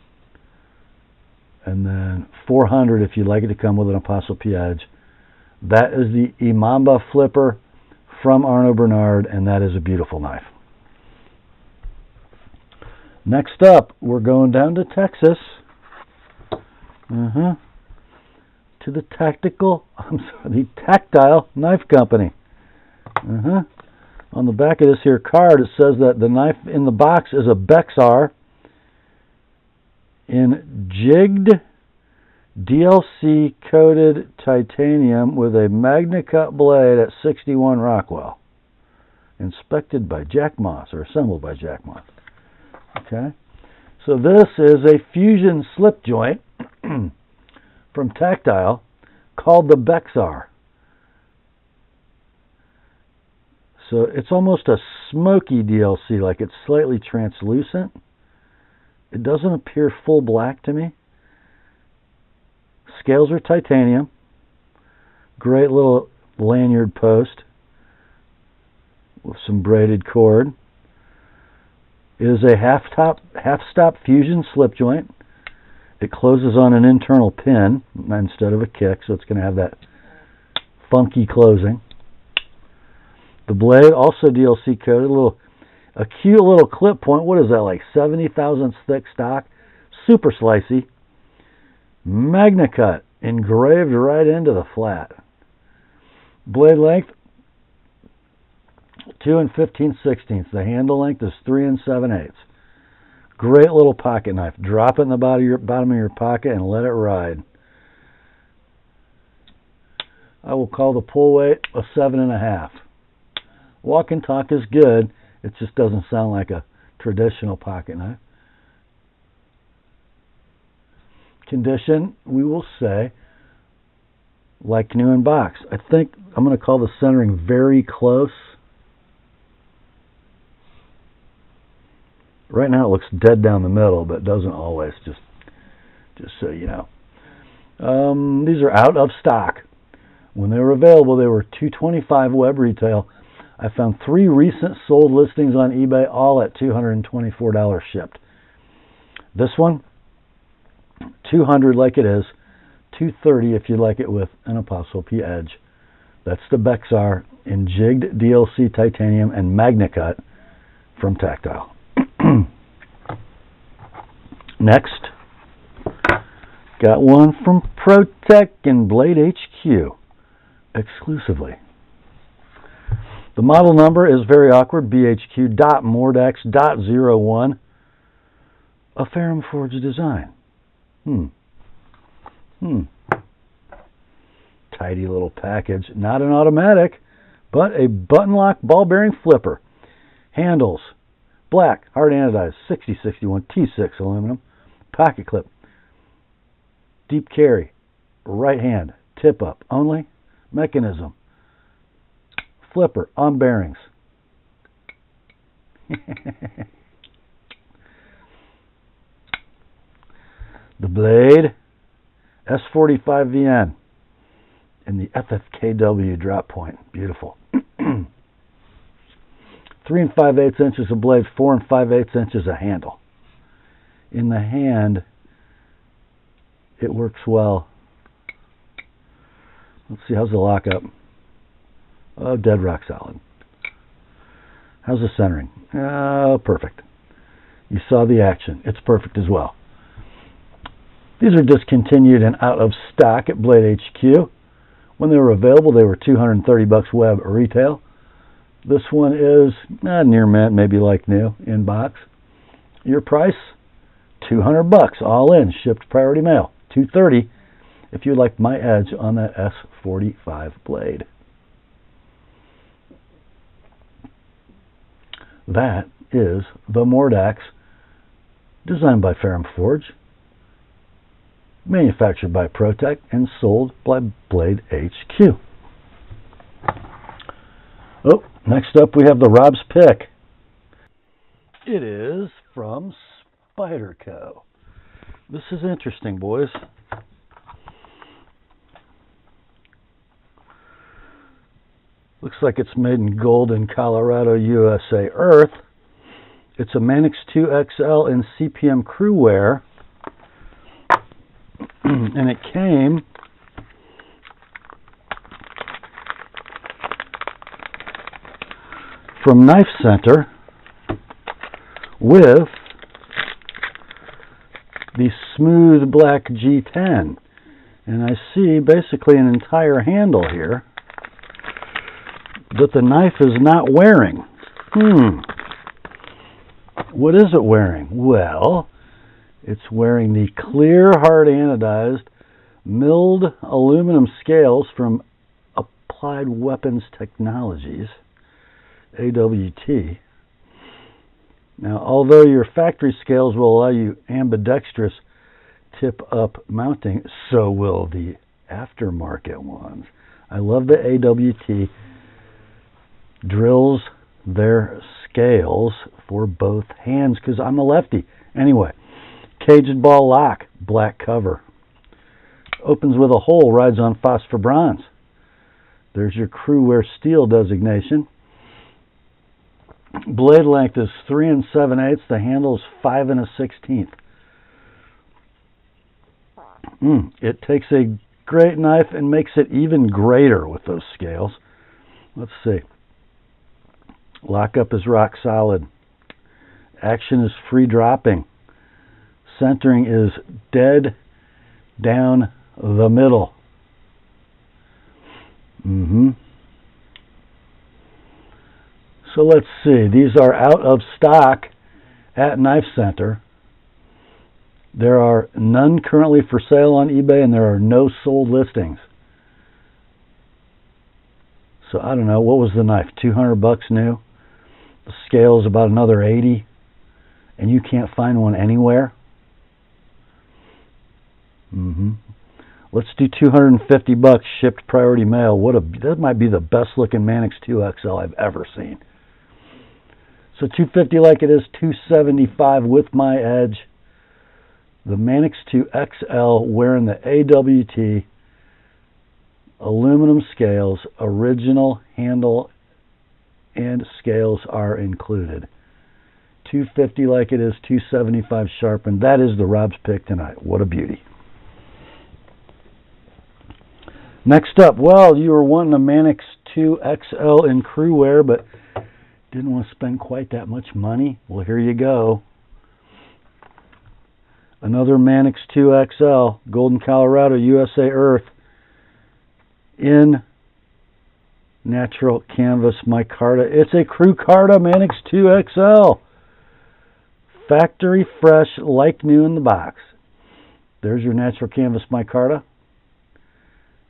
And then $400 if you'd like it to come with an ApostleP Edge. That is the Imamba Flipper from Arno Bernard, and that is a beautiful knife. Next up, we're going down to Texas. To the the Tactile Knife Company. On the back of this here card, it says that the knife in the box is a Bexar in Jigged DLC coated titanium with a Magna Cut blade at 61 Rockwell. Inspected by Jack Moss, or assembled by Jack Moss. Okay, so this is a fusion slip joint from Tactile called the Bexar. So it's almost a smoky DLC, like it's slightly translucent. It doesn't appear full black to me. Scales are titanium. Great little lanyard post with some braided cord. It is a half-stop fusion slip joint. It closes on an internal pin instead of a kick, so it's going to have that funky closing. The blade also DLC coated, a cute little clip point. What is that, like 70 thousandths thick stock? Super slicey. Magna Cut engraved right into the flat. Blade length 2 15/16. The handle length is 3 7/8. Great little pocket knife. Drop it in the bottom of your pocket and let it ride. I will call the pull weight a 7.5. Walk and talk is good. It just doesn't sound like a traditional pocket knife. Condition, we will say, like new in box. I think I'm going to call the centering very close. Right now it looks dead down the middle, but it doesn't always, just so you know. These are out of stock. When they were available, they were $225 web retail. I found 3 recent sold listings on eBay, all at $224 shipped. This one, $200 like it is, $230 if you like it with an ApostleP Edge. That's the Bexar in Jigged DLC titanium and Magna Cut from Tactile. Next, got one from ProTech and Blade HQ exclusively. The model number is very awkward, BHQ.Mordex.01, a Ferrum Forge design. Tidy little package. Not an automatic, but a button lock ball bearing flipper. Handles, black, hard anodized, 6061 T6 aluminum. Pocket clip. Deep carry. Right hand. Tip up only. Mechanism. Flipper on bearings. The blade, S45VN in the FFKW drop point. Beautiful. 3 5/8 inches of blade, 4 5/8 inches of handle. In the hand, it works well. Let's see, how's the lockup? Oh, dead rock solid. How's the centering? Oh, perfect. You saw the action. It's perfect as well. These are discontinued and out of stock at Blade HQ. When they were available, they were $230 web retail. This one is near mint, maybe like new, in box. Your price, $200 all in, shipped priority mail. $230 if you like my edge on that S45 blade. That is the Mordax, designed by Ferrum Forge, manufactured by ProTech, and sold by Blade HQ. Oh, next up we have the Rob's Pick. It is from Spyderco. This is interesting, boys. Looks like it's made in Golden, Colorado, USA earth. It's a Manix 2 XL in CPM crew wear. And it came from Knife Center with the smooth black G10. And I see basically an entire handle here that the knife is not wearing. What is it wearing? Well, it's wearing the clear, hard anodized, milled aluminum scales from Applied Weapons Technologies, AWT. Now, although your factory scales will allow you ambidextrous tip-up mounting, so will the aftermarket ones. I love the AWT drills their scales for both hands because I'm a lefty. Anyway, caged ball lock, black cover. Opens with a hole, rides on phosphor bronze. There's your crew wear steel designation. Blade length is 3 7/8. The handle is 5 1/16. It takes a great knife and makes it even greater with those scales. Let's see. Lockup is rock solid. Action is free dropping. Centering is dead down the middle. So let's see. These are out of stock at Knife Center. There are none currently for sale on eBay, and there are no sold listings. So I don't know. What was the knife? $200 new? The scale is about another $80, and you can't find one anywhere? Let's do $250 shipped priority mail. That might be the best looking Manix 2 XL I've ever seen. So $250 like it is, $275 with my edge. The Manix 2 XL wearing the AWT aluminum scales, original handle and scales are included. $250 like it is, $275 sharpened. That is the Rob's pick tonight. What a beauty. Next up, well, you were wanting a Manix 2 XL in crew wear, but didn't want to spend quite that much money. Well, here you go. Another Manix 2 XL, Golden, Colorado, USA earth, in natural canvas micarta. It's a crew carta Manix 2 XL. Factory fresh, like new in the box. There's your natural canvas micarta.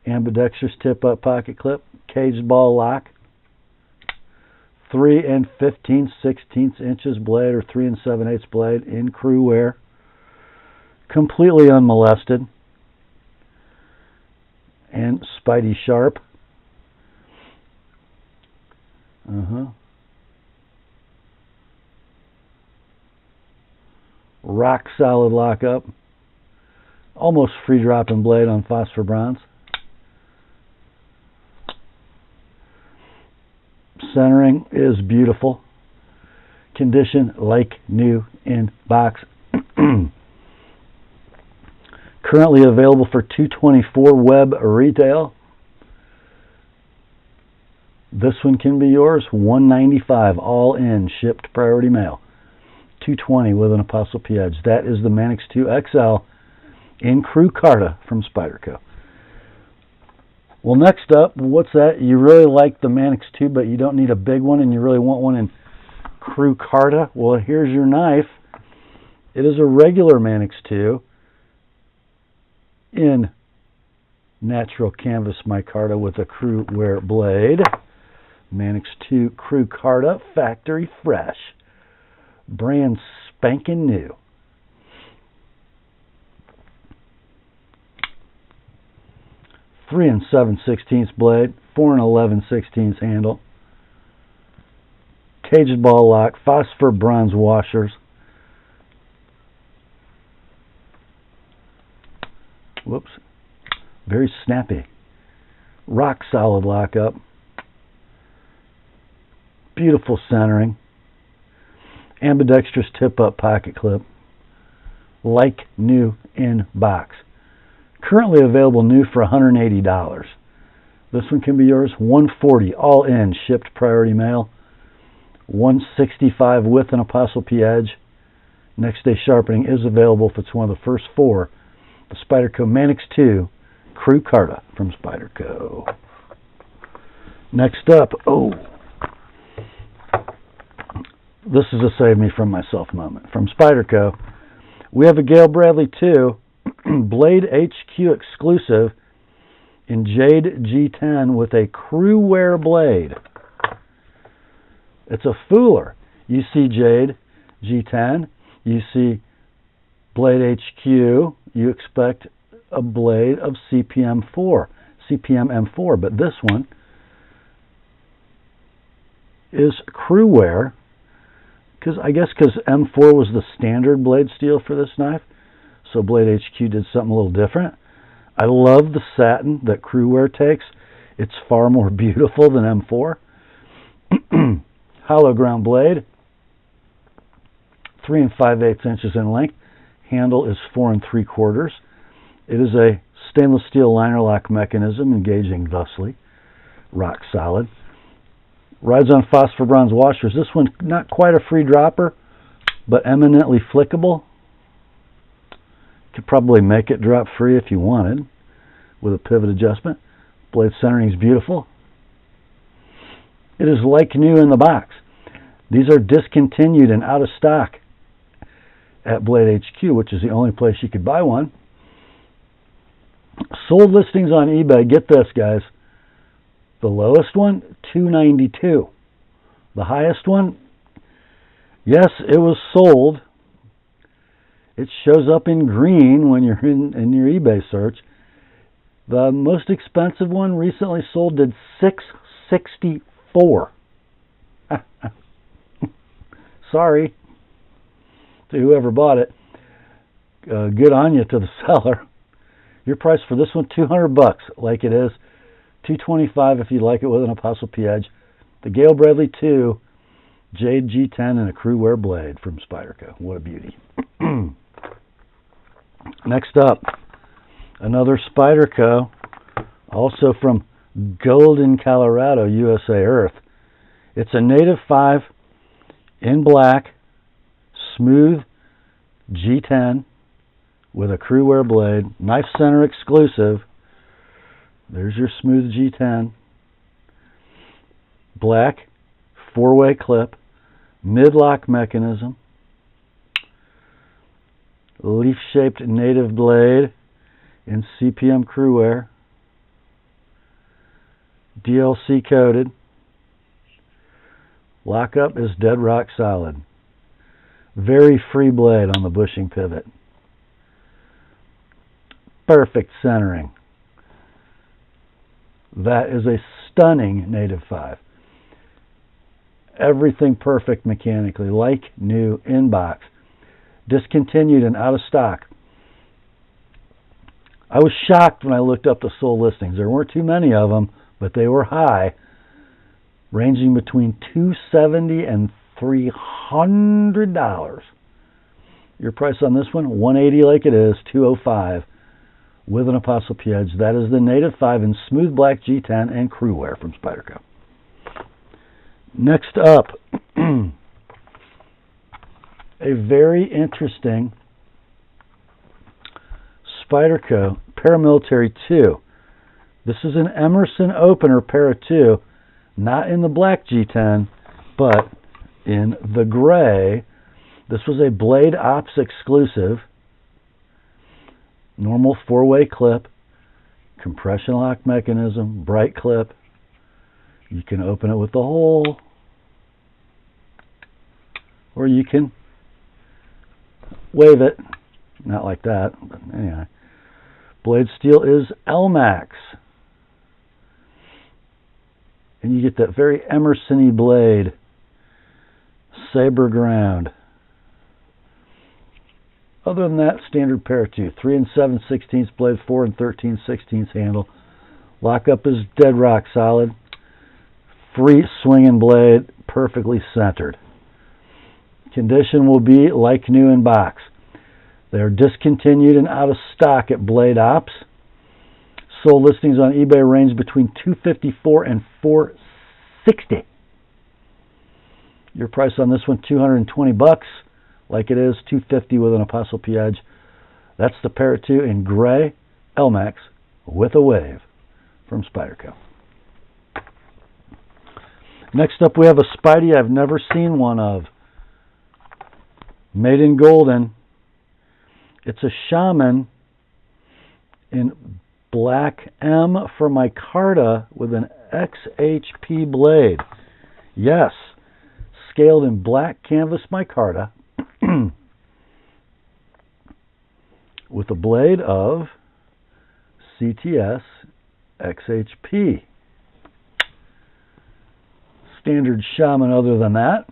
Ambidextrous tip-up pocket clip. Caged ball lock. 3 15/16 inches blade, or 3 7/8 blade in crew wear. Completely unmolested. And Spidey sharp. Rock solid lockup. Almost free dropping blade on phosphor bronze. Centering is beautiful. Condition like new in box. Currently available for $224 web retail. This one can be yours, $195 all in, shipped priority mail. $220 with an Apostle P edge. That is the Manix 2 XL in crew carta from Spyderco. Well, next up, what's that? You really like the Manix 2, but you don't need a big one, and you really want one in crew carta? Well, here's your knife. It is a regular Manix 2 in natural canvas micarta with a crew wear blade. Manix 2 crew carta, factory fresh. Brand spanking new. Three 7/16 blade, 4 11/16 handle. Caged ball lock, phosphor bronze washers. Whoops. Very snappy. Rock solid lockup. Beautiful centering. Ambidextrous tip-up pocket clip. Like new in box. Currently available new for $180. This one can be yours. $140 all in, shipped priority mail. $165 with an TheApostleP edge. Next day sharpening is available if it's one of the first 4. The Spyderco Manix 2 Crew Carta from Spyderco. Next up, this is a save me from myself moment. From Spyderco, we have a Gale Bradley 2 Blade HQ exclusive in Jade G10 with a crew wear blade. It's a fooler. You see Jade G10, you see Blade HQ, you expect a blade of CPM M4, but this one is crew wear, because M4 was the standard blade steel for this knife, so Blade HQ did something a little different. I love the satin that crew wear takes. It's far more beautiful than M4. Hollow ground blade, 3 5/8 inches in length. Handle is 4 3/4. It is a stainless steel liner lock mechanism, engaging thusly. Rock solid. Rides on phosphor bronze washers. This one not quite a free dropper, but eminently flickable. Could probably make it drop free if you wanted, with a pivot adjustment. Blade centering is beautiful. It is like new in the box. These are discontinued and out of stock at Blade HQ, which is the only place you could buy one. Sold listings on eBay, get this guys, the lowest one, $292. The highest one, yes, it was sold. It shows up in green when you're in your eBay search. The most expensive one recently sold did $664. Sorry to whoever bought it. Good on you to the seller. Your price for this one, $200, like it is. $225 if you'd like it with an TheApostleP edge. The Gale Bradley 2 Jade G10 and a crew wear blade from Spyderco. What a beauty. Next up, another Spyderco, also from Golden, Colorado, USA Earth. It's a native 5 in black, smooth G10 with a crew wear blade, knife center exclusive. There's your smooth G10. Black, 4-way clip, mid-lock mechanism, leaf-shaped native blade in CPM crew wear, DLC coated. Lockup is dead rock solid. Very free blade on the bushing pivot. Perfect centering. That is a stunning native 5. Everything perfect mechanically, like new in box. Discontinued and out of stock. I was shocked when I looked up the sold listings. There weren't too many of them, but they were high, ranging between $270 and $300. Your price on this one, $180 like it is, $205 with an TheApostleP edge. That is the native 5 in smooth black G10 and crew wear from Spyderco. Next up, a very interesting Spyderco Paramilitary 2. This is an Emerson opener Para 2, not in the black G10, but in the gray. This was a Blade Ops exclusive. Normal 4-way clip, compression lock mechanism, bright clip. You can open it with the hole, or you can wave it. Not like that, but anyway. Blade steel is Elmax. And you get that very Emerson-y blade. Saber ground. Other than that, standard Para 2. 3 7/16 blade, 4 13/16 handle. Lockup is dead rock solid. Free swinging blade, perfectly centered. Condition will be like new in box. They are discontinued and out of stock at Blade Ops. Sold listings on eBay range between $254 and $460. Your price on this one, $220, like it is $250 with an Apostle P edge. That's the Parrot 2 in gray Elmax with a wave from Spyderco. Next up, we have a Spidey I've never seen one of. Made in golden. It's a Shaman in black M for micarta with an XHP blade. Yes, scaled in black canvas micarta with a blade of CTS XHP. Standard Shaman other than that.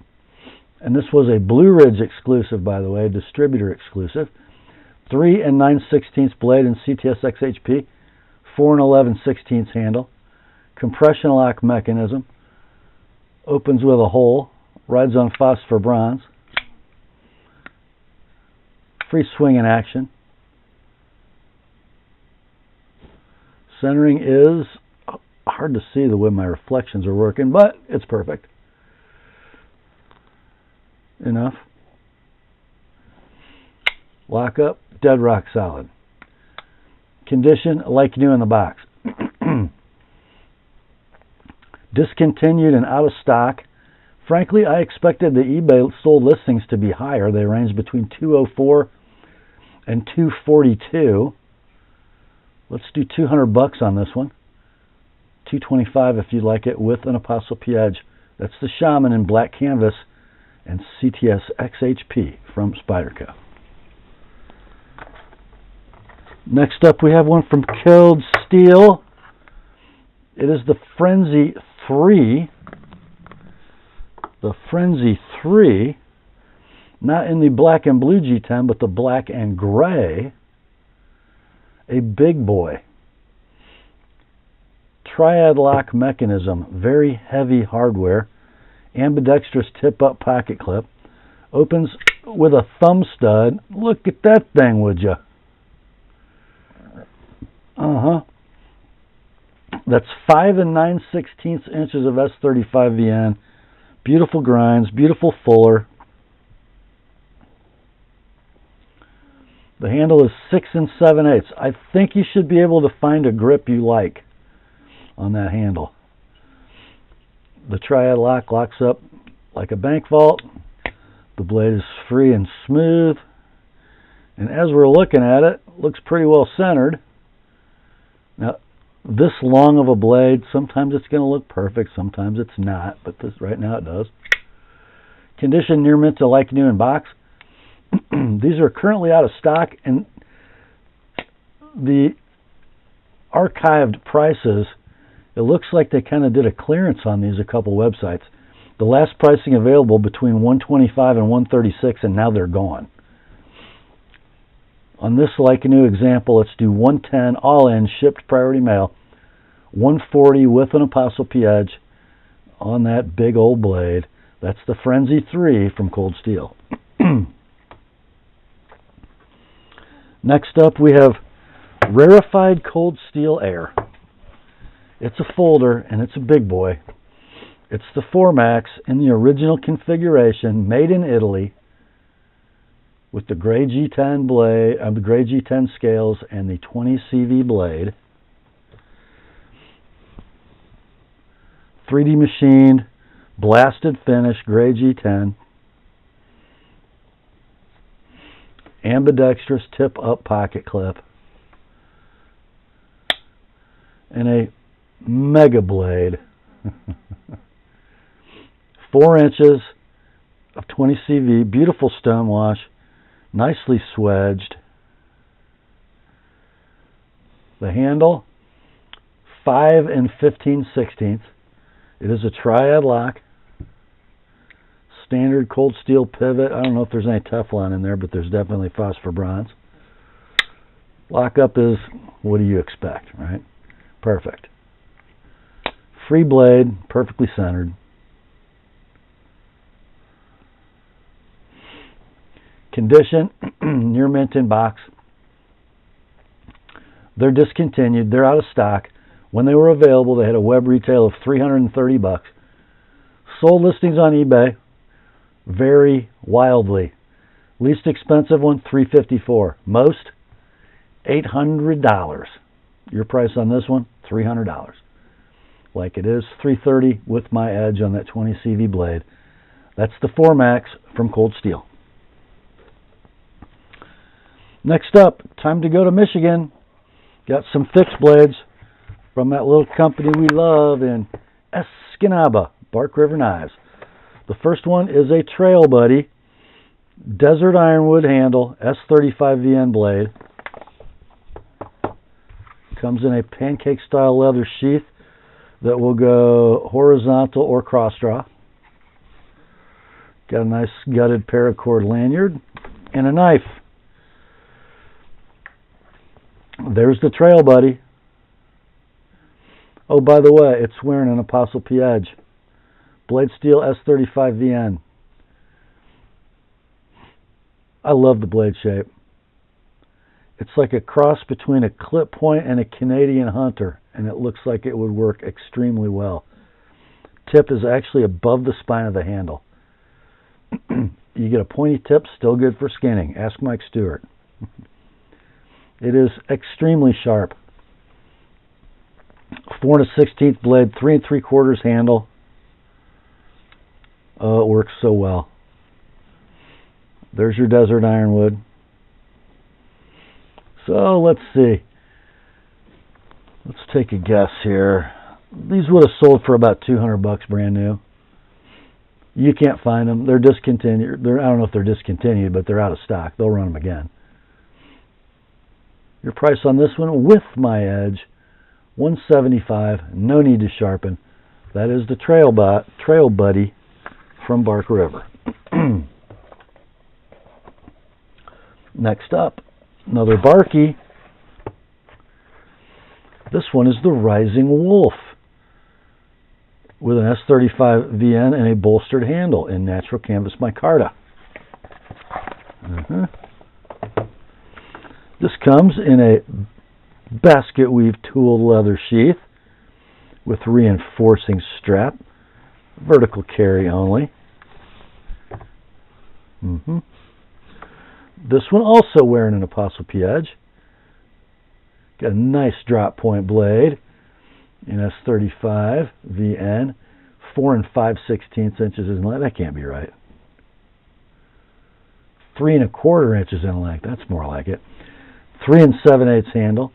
And this was a Blue Ridge exclusive, by the way, distributor exclusive. 3 9/16 blade in CTS XHP. 4 11/16 handle. Compression lock mechanism. Opens with a hole. Rides on phosphor bronze. Free swing in action. Centering is hard to see the way my reflections are working, but it's perfect. Enough. Lock up, dead rock solid. Condition like new in the box. Discontinued and out of stock. Frankly, I expected the eBay sold listings to be higher. They range between $204 and $242. Let's do $200 on this one. $225 if you like it with an Apostle P edge. That's the Shaman in black canvas and CTS XHP from Spyderco. Next up, we have one from Killed Steel. It is the Frenzy 3. The Frenzy 3, not in the black and blue G10, but the black and gray. A big boy. Triad lock mechanism, very heavy hardware. Ambidextrous tip-up pocket clip. Opens with a thumb stud. Look at that thing, would you? That's 5 9/16 inches of S35 VN. Beautiful grinds, beautiful fuller. The handle is 6 7/8. I think you should be able to find a grip you like on that handle. The triad lock locks up like a bank vault. The blade is free and smooth. And as we're looking at it, looks pretty well centered. Now, this long of a blade, sometimes it's going to look perfect, sometimes it's not, but this right now it does. Condition near mint to like new in box. These are currently out of stock, and the archived prices, it looks like they kind of did a clearance on these a couple websites. The last pricing available between $125 and $136, and now they're gone. On this like new example, let's do $110 all in, shipped priority mail, $140 with an Apostle P edge on that big old blade. That's the Frenzy 3 from Cold Steel. Next up, we have Rarefied Cold Steel Air. It's a folder, and it's a big boy. It's the 4MAX in the original configuration, made in Italy, with the gray G10 blade, the gray G10 scales, and the 20 CV blade. 3D machined, blasted finish, gray G10. Ambidextrous tip-up pocket clip. And a mega blade. 4 inches of 20 CV, beautiful stone wash, nicely swedged. The handle, 5 15/16. It is a triad lock. Standard cold steel pivot. I don't know if there's any Teflon in there, but there's definitely phosphor bronze. Lockup is, what do you expect, right? Perfect. Free blade, perfectly centered. Condition, near mint in box. They're discontinued. They're out of stock. When they were available, they had a web retail of $330. Sold listings on eBay vary wildly. Least expensive one, $354. Most, $800. Your price on this one, $300. Like it is, $330 with my edge on that 20 CV blade. That's the 4MAX from Cold Steel. Next up, time to go to Michigan. Got some fixed blades from that little company we love in Escanaba, Bark River Knives. The first one is a Trail Buddy Desert Ironwood handle S35VN blade. Comes in a pancake style leather sheath that will go horizontal or cross draw. Got a nice gutted paracord lanyard and a knife. There's the Trail Buddy. Oh, by the way, it's wearing an TheApostleP edge. Blade Steel S35VN. I love the blade shape. It's like a cross between a clip point and a Canadian Hunter, and it looks like it would work extremely well. Tip is actually above the spine of the handle. You get a pointy tip, still good for skinning. Ask Mike Stewart. It is extremely sharp. 4 1/16 blade, 3 3/4 handle. Oh, it works so well. There's your desert ironwood. So let's see. Let's take a guess here. These would have sold for about $200 brand new. You can't find them. They're discontinued. I don't know if they're discontinued, but they're out of stock. They'll run them again. Your price on this one with my edge, $175. No need to sharpen. That is the Trail Buddy from Bark River. Next up, another Barky. This one is the Rising Wolf with an S35VN and a bolstered handle in natural canvas micarta. This comes in a basket weave tooled leather sheath with reinforcing strap, vertical carry only. This one also wearing an TheApostleP edge. Got a nice drop point blade in S35 VN, 4 5/16 inches in length. That can't be right. 3 1/4 inches in length. That's more like it. 3 7/8 handle.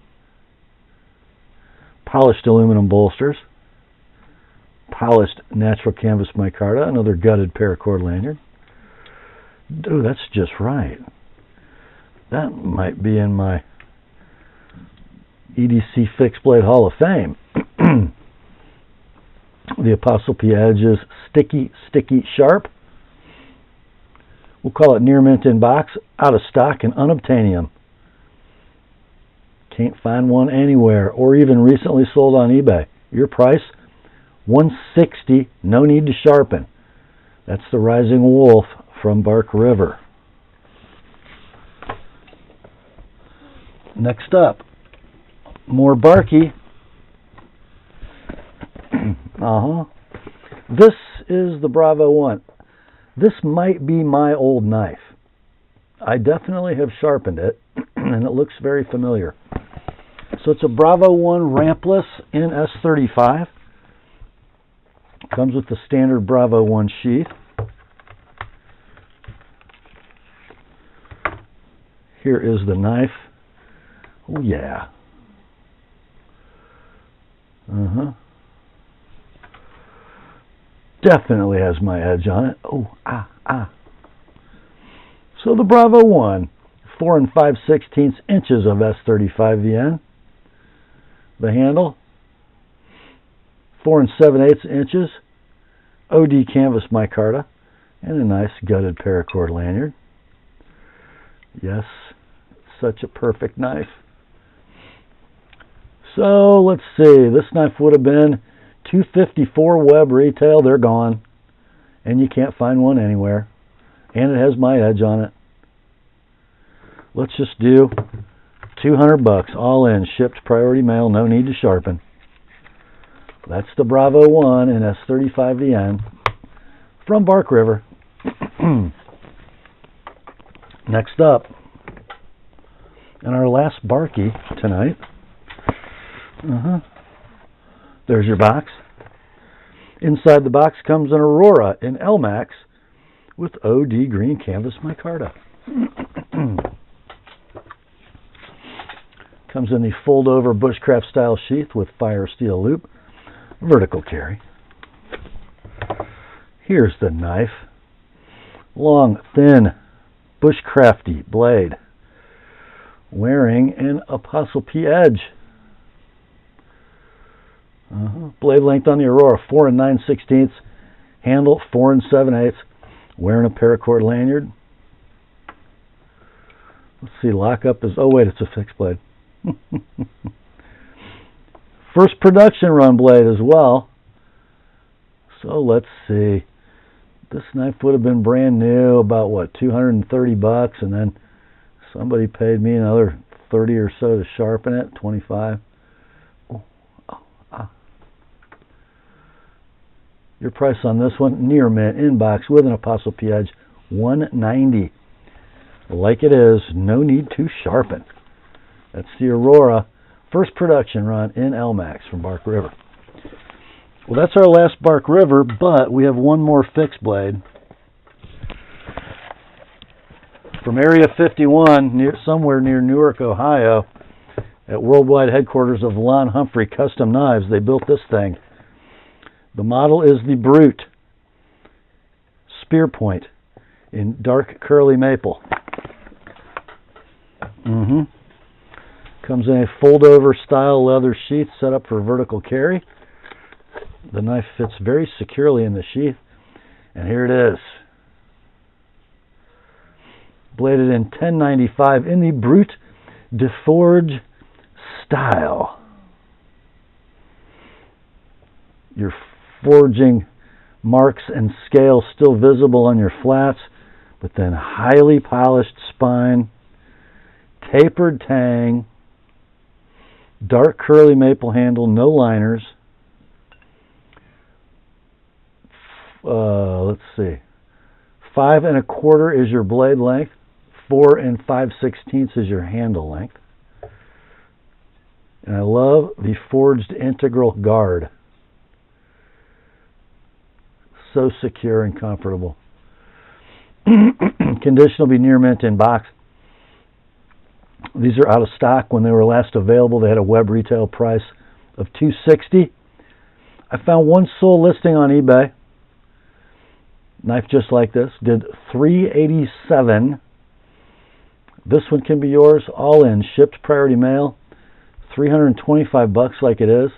Polished aluminum bolsters. Polished natural canvas micarta. Another gutted paracord lanyard. Dude, that's just right. That might be in my EDC Fixed Blade Hall of Fame. The TheApostleP edge is sticky, sharp. We'll call it near mint in box, out of stock and unobtainium. Can't find one anywhere, or even recently sold on eBay. Your price, $160. No need to sharpen. That's the Rising Wolf from Bark River. Next up, more Barky. This is the Bravo 1. This might be my old knife. I definitely have sharpened it, and it looks very familiar. So it's a Bravo 1 rampless in S35. Comes with the standard Bravo 1 sheath. Here is the knife. Oh yeah. Definitely has my edge on it. Oh, So the Bravo 1, 4 5/16 inches of S35 VN. The handle, 4 7/8 inches, OD canvas micarta, and a nice gutted paracord lanyard. Yes, such a perfect knife. So let's see, this knife would have been $254 web retail, they're gone. And you can't find one anywhere. And it has my edge on it. Let's just do $200 all in, shipped priority mail, no need to sharpen. That's the Bravo 1 in S35VN from Bark River. Next up, and our last Barky tonight. There's your box. Inside the box comes an Aurora in LMAX with OD green canvas micarta. Comes in the fold-over bushcraft style sheath with fire steel loop, vertical carry. Here's the knife. Long, thin, bushcrafty blade. Wearing an TheApostleP edge. Blade length on the Aurora, 4 9/16. Handle, 4 7/8. Wearing a paracord lanyard. Let's see, lockup is, oh wait, it's a fixed blade. First production run blade as well. So let's see. This knife would have been brand new, about what, $230, and then somebody paid me another 30 or so to sharpen it, 25. Your price on this one, near mint, in box with an TheApostleP edge, $190. Like it is, no need to sharpen. That's the Aurora, first production run in LMAX from Bark River. Well, that's our last Bark River, but we have one more fixed blade. From Area 51, somewhere near Newark, Ohio, at worldwide headquarters of Lon Humphrey Custom Knives, they built this thing. The model is the Brute Spear Point in dark curly maple. Comes in a fold-over style leather sheath set up for vertical carry. The knife fits very securely in the sheath. And here it is. Bladed in 1095 in the Brute de Forge style. Your forging marks and scales still visible on your flats, but then highly polished spine, tapered tang, dark curly maple handle, no liners. Let's see. 5 1/4 is your blade length. 4 5/16 is your handle length. And I love the forged integral guard. So secure and comfortable. Condition will be near mint in box. These are out of stock. When they were last available, they had a web retail price of $260. I found one sold listing on eBay. Knife just like this. Did $387. This one can be yours, all in, shipped priority mail. $325 like it is.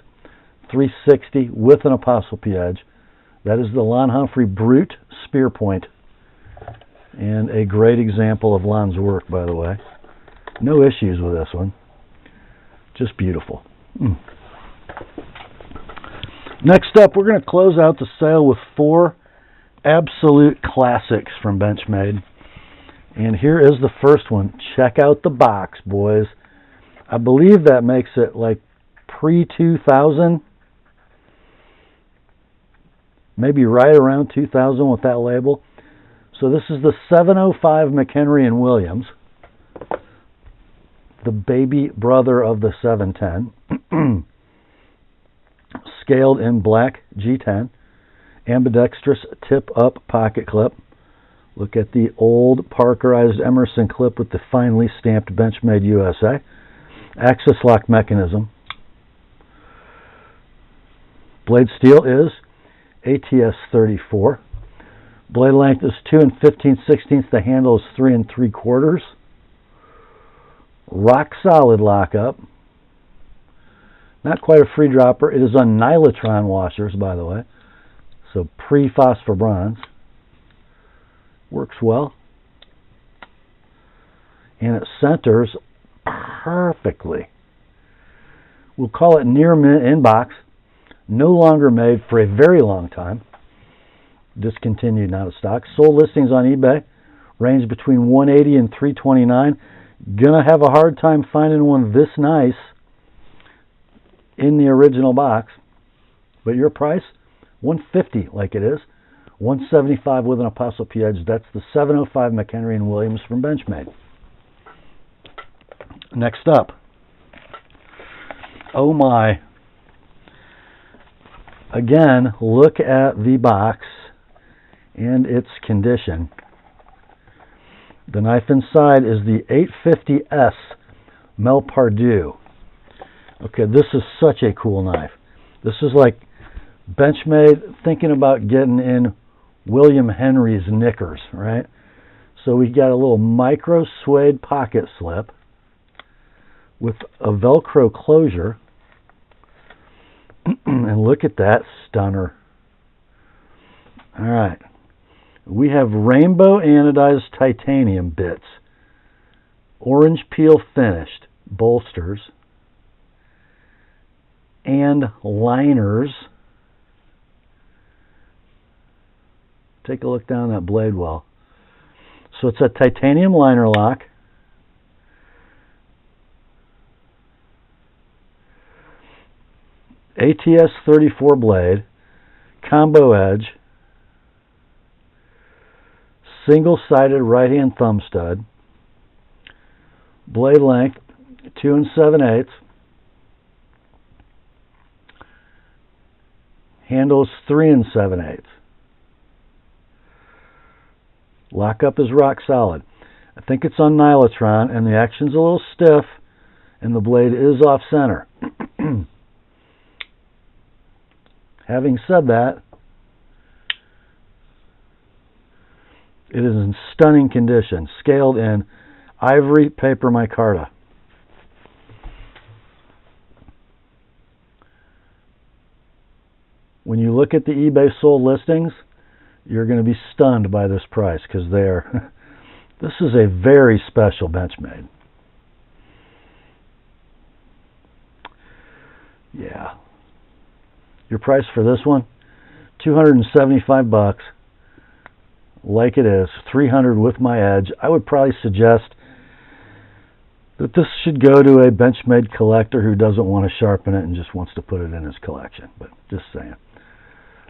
$360 with an TheApostleP edge. That is the Lon Humphrey Brute Spear Point. And a great example of Lon's work, by the way. No issues with this one. Just beautiful. Next up, we're going to close out the sale with 4 absolute classics from Benchmade. And here is the first one. Check out the box, boys. I believe that makes it like pre-2000. Maybe right around 2000 with that label. So this is the 705 McHenry & Williams, the baby brother of the 710, scaled in black G10, ambidextrous tip-up pocket clip. Look at the old Parkerized Emerson clip with the finely stamped Benchmade USA. Axis lock mechanism. Blade steel is ATS 34. Blade length is 2 15/16. The handle is 3 3/4. Rock solid lockup. Not quite a free dropper. It is on Nylotron washers, by the way. So pre-phosphor bronze. Works well. And it centers perfectly. We'll call it near mint in box. No longer made for a very long time. Discontinued and out of stock. Sold listings on eBay range between $180 and $329. Gonna have a hard time finding one this nice in the original box. But your price, $150 like it is. $175 with an Apostle P edge. That's the 705 McHenry and Williams from Benchmade. Next up. Oh my. Again, look at the box and its condition. The knife inside is the 850S Mel Pardue. Okay, this is such a cool knife. This is like Benchmade thinking about getting in William Henry's knickers, right? So we got a little micro suede pocket slip with a Velcro closure. And look at that stunner. All right. We have rainbow anodized titanium bits, orange peel finished bolsters, and liners. Take a look down that blade well. So it's a titanium liner lock. ATS 34 blade, combo edge, single-sided right-hand thumb stud, blade length 2 7/8, handles 3 7/8. Lockup is rock solid. I think it's on Nylotron, and the action's a little stiff, and the blade is off center. Having said that, it is in stunning condition, scaled in ivory paper micarta. When you look at the eBay sold listings, you're going to be stunned by this price because they're this is a very special Benchmade. Yeah. Your price for this one, $275, like it is, $300 with my edge. I would probably suggest that this should go to a Benchmade collector who doesn't want to sharpen it and just wants to put it in his collection. But just saying.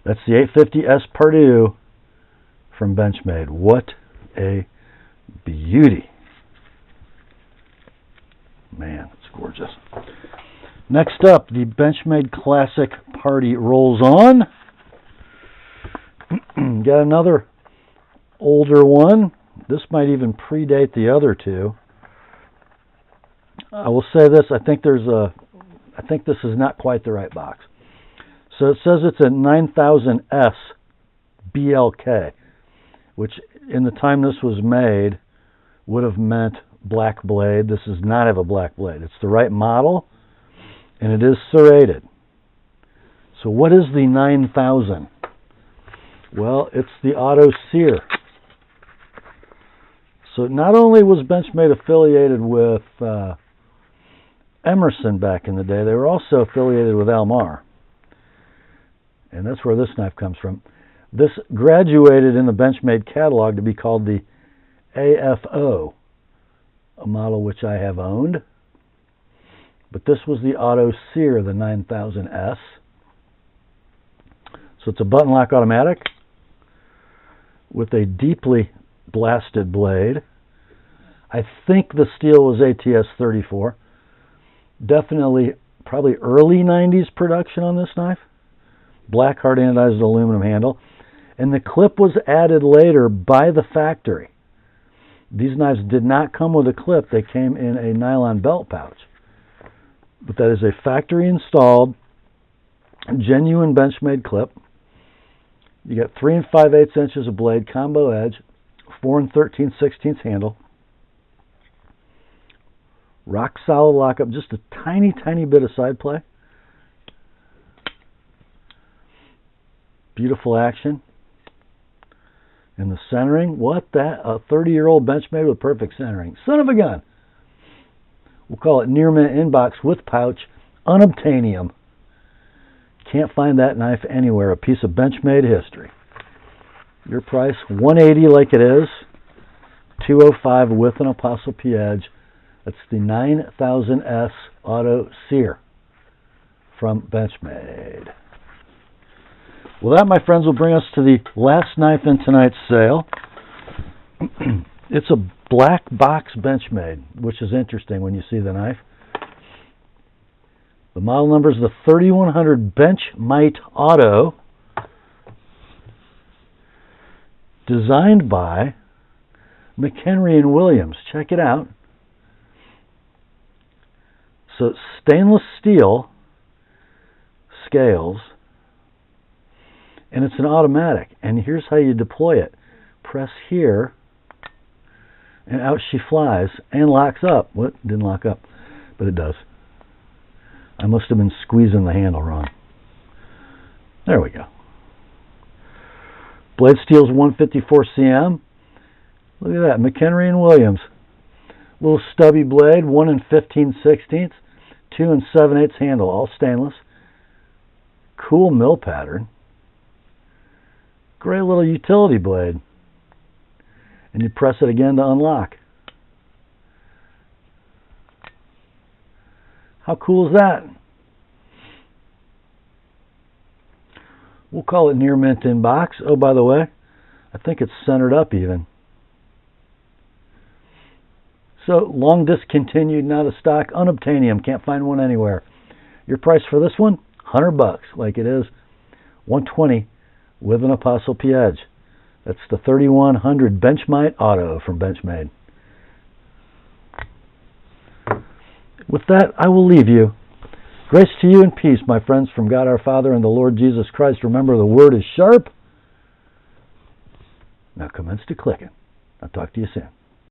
That's the 850S Pardue from Benchmade. What a beauty. Man, it's gorgeous. Next up, the Benchmade Classic Party rolls on. Got another older one. This might even predate the other two. I will say this, I think this is not quite the right box. So it says it's a 9000S BLK, which in the time this was made would have meant black blade. This does not have a black blade. It's the right model, and it is serrated. So what is the 9000? Well, it's the auto sear. So not only was Benchmade affiliated with Emerson back in the day, they were also affiliated with Almar. And that's where this knife comes from. This graduated in the Benchmade catalog to be called the AFO, a model which I have owned. But this was the auto sear, the 9000S. So it's a button lock automatic with a deeply blasted blade. I think the steel was ATS 34. Definitely probably early 90s production on this knife. Black hard anodized aluminum handle. And the clip was added later by the factory. These knives did not come with a clip. They came in a nylon belt pouch. But that is a factory installed, genuine Benchmade clip. You got 3 5/8 inches of blade, combo edge, 4 13/16 handle. Rock solid lockup, just a tiny, tiny bit of side play. Beautiful action. And the centering, what that? A 30-year-old Benchmade with perfect centering. Son of a gun. We'll call it near mint inbox with pouch, unobtainium. Can't find that knife anywhere. A piece of Benchmade history. Your price, $180 like it is, $205 with an Apostle P edge. That's the 9000S Auto Sear from Benchmade. Well, that, my friends, will bring us to the last knife in tonight's sale. It's a black box Benchmade, which is interesting when you see the knife. The model number is the 3100 Benchmite Auto, designed by McHenry and Williams. Check it out. So stainless steel scales, and it's an automatic. And here's how you deploy it. Press here, and out she flies and locks up. What? Didn't lock up, but it does. I must have been squeezing the handle wrong. There we go. Blade steel's 154 cm. Look at that, McHenry and Williams. Little stubby blade, 1 15/16, 2 7/8 handle, all stainless. Cool mill pattern. Great little utility blade. And you press it again to unlock. How cool is that? We'll call it near mint in box. Oh, by the way, I think it's centered up even. So, long discontinued, not a stock, unobtainium, can't find one anywhere. Your price for this one, $100, like it is, $120 with an Apostle P edge. That's the 3100 Benchmite Auto from Benchmade. With that, I will leave you. Grace to you and peace, my friends, from God our Father and the Lord Jesus Christ. Remember, the word is sharp. Now commence to clicking. I'll talk to you soon.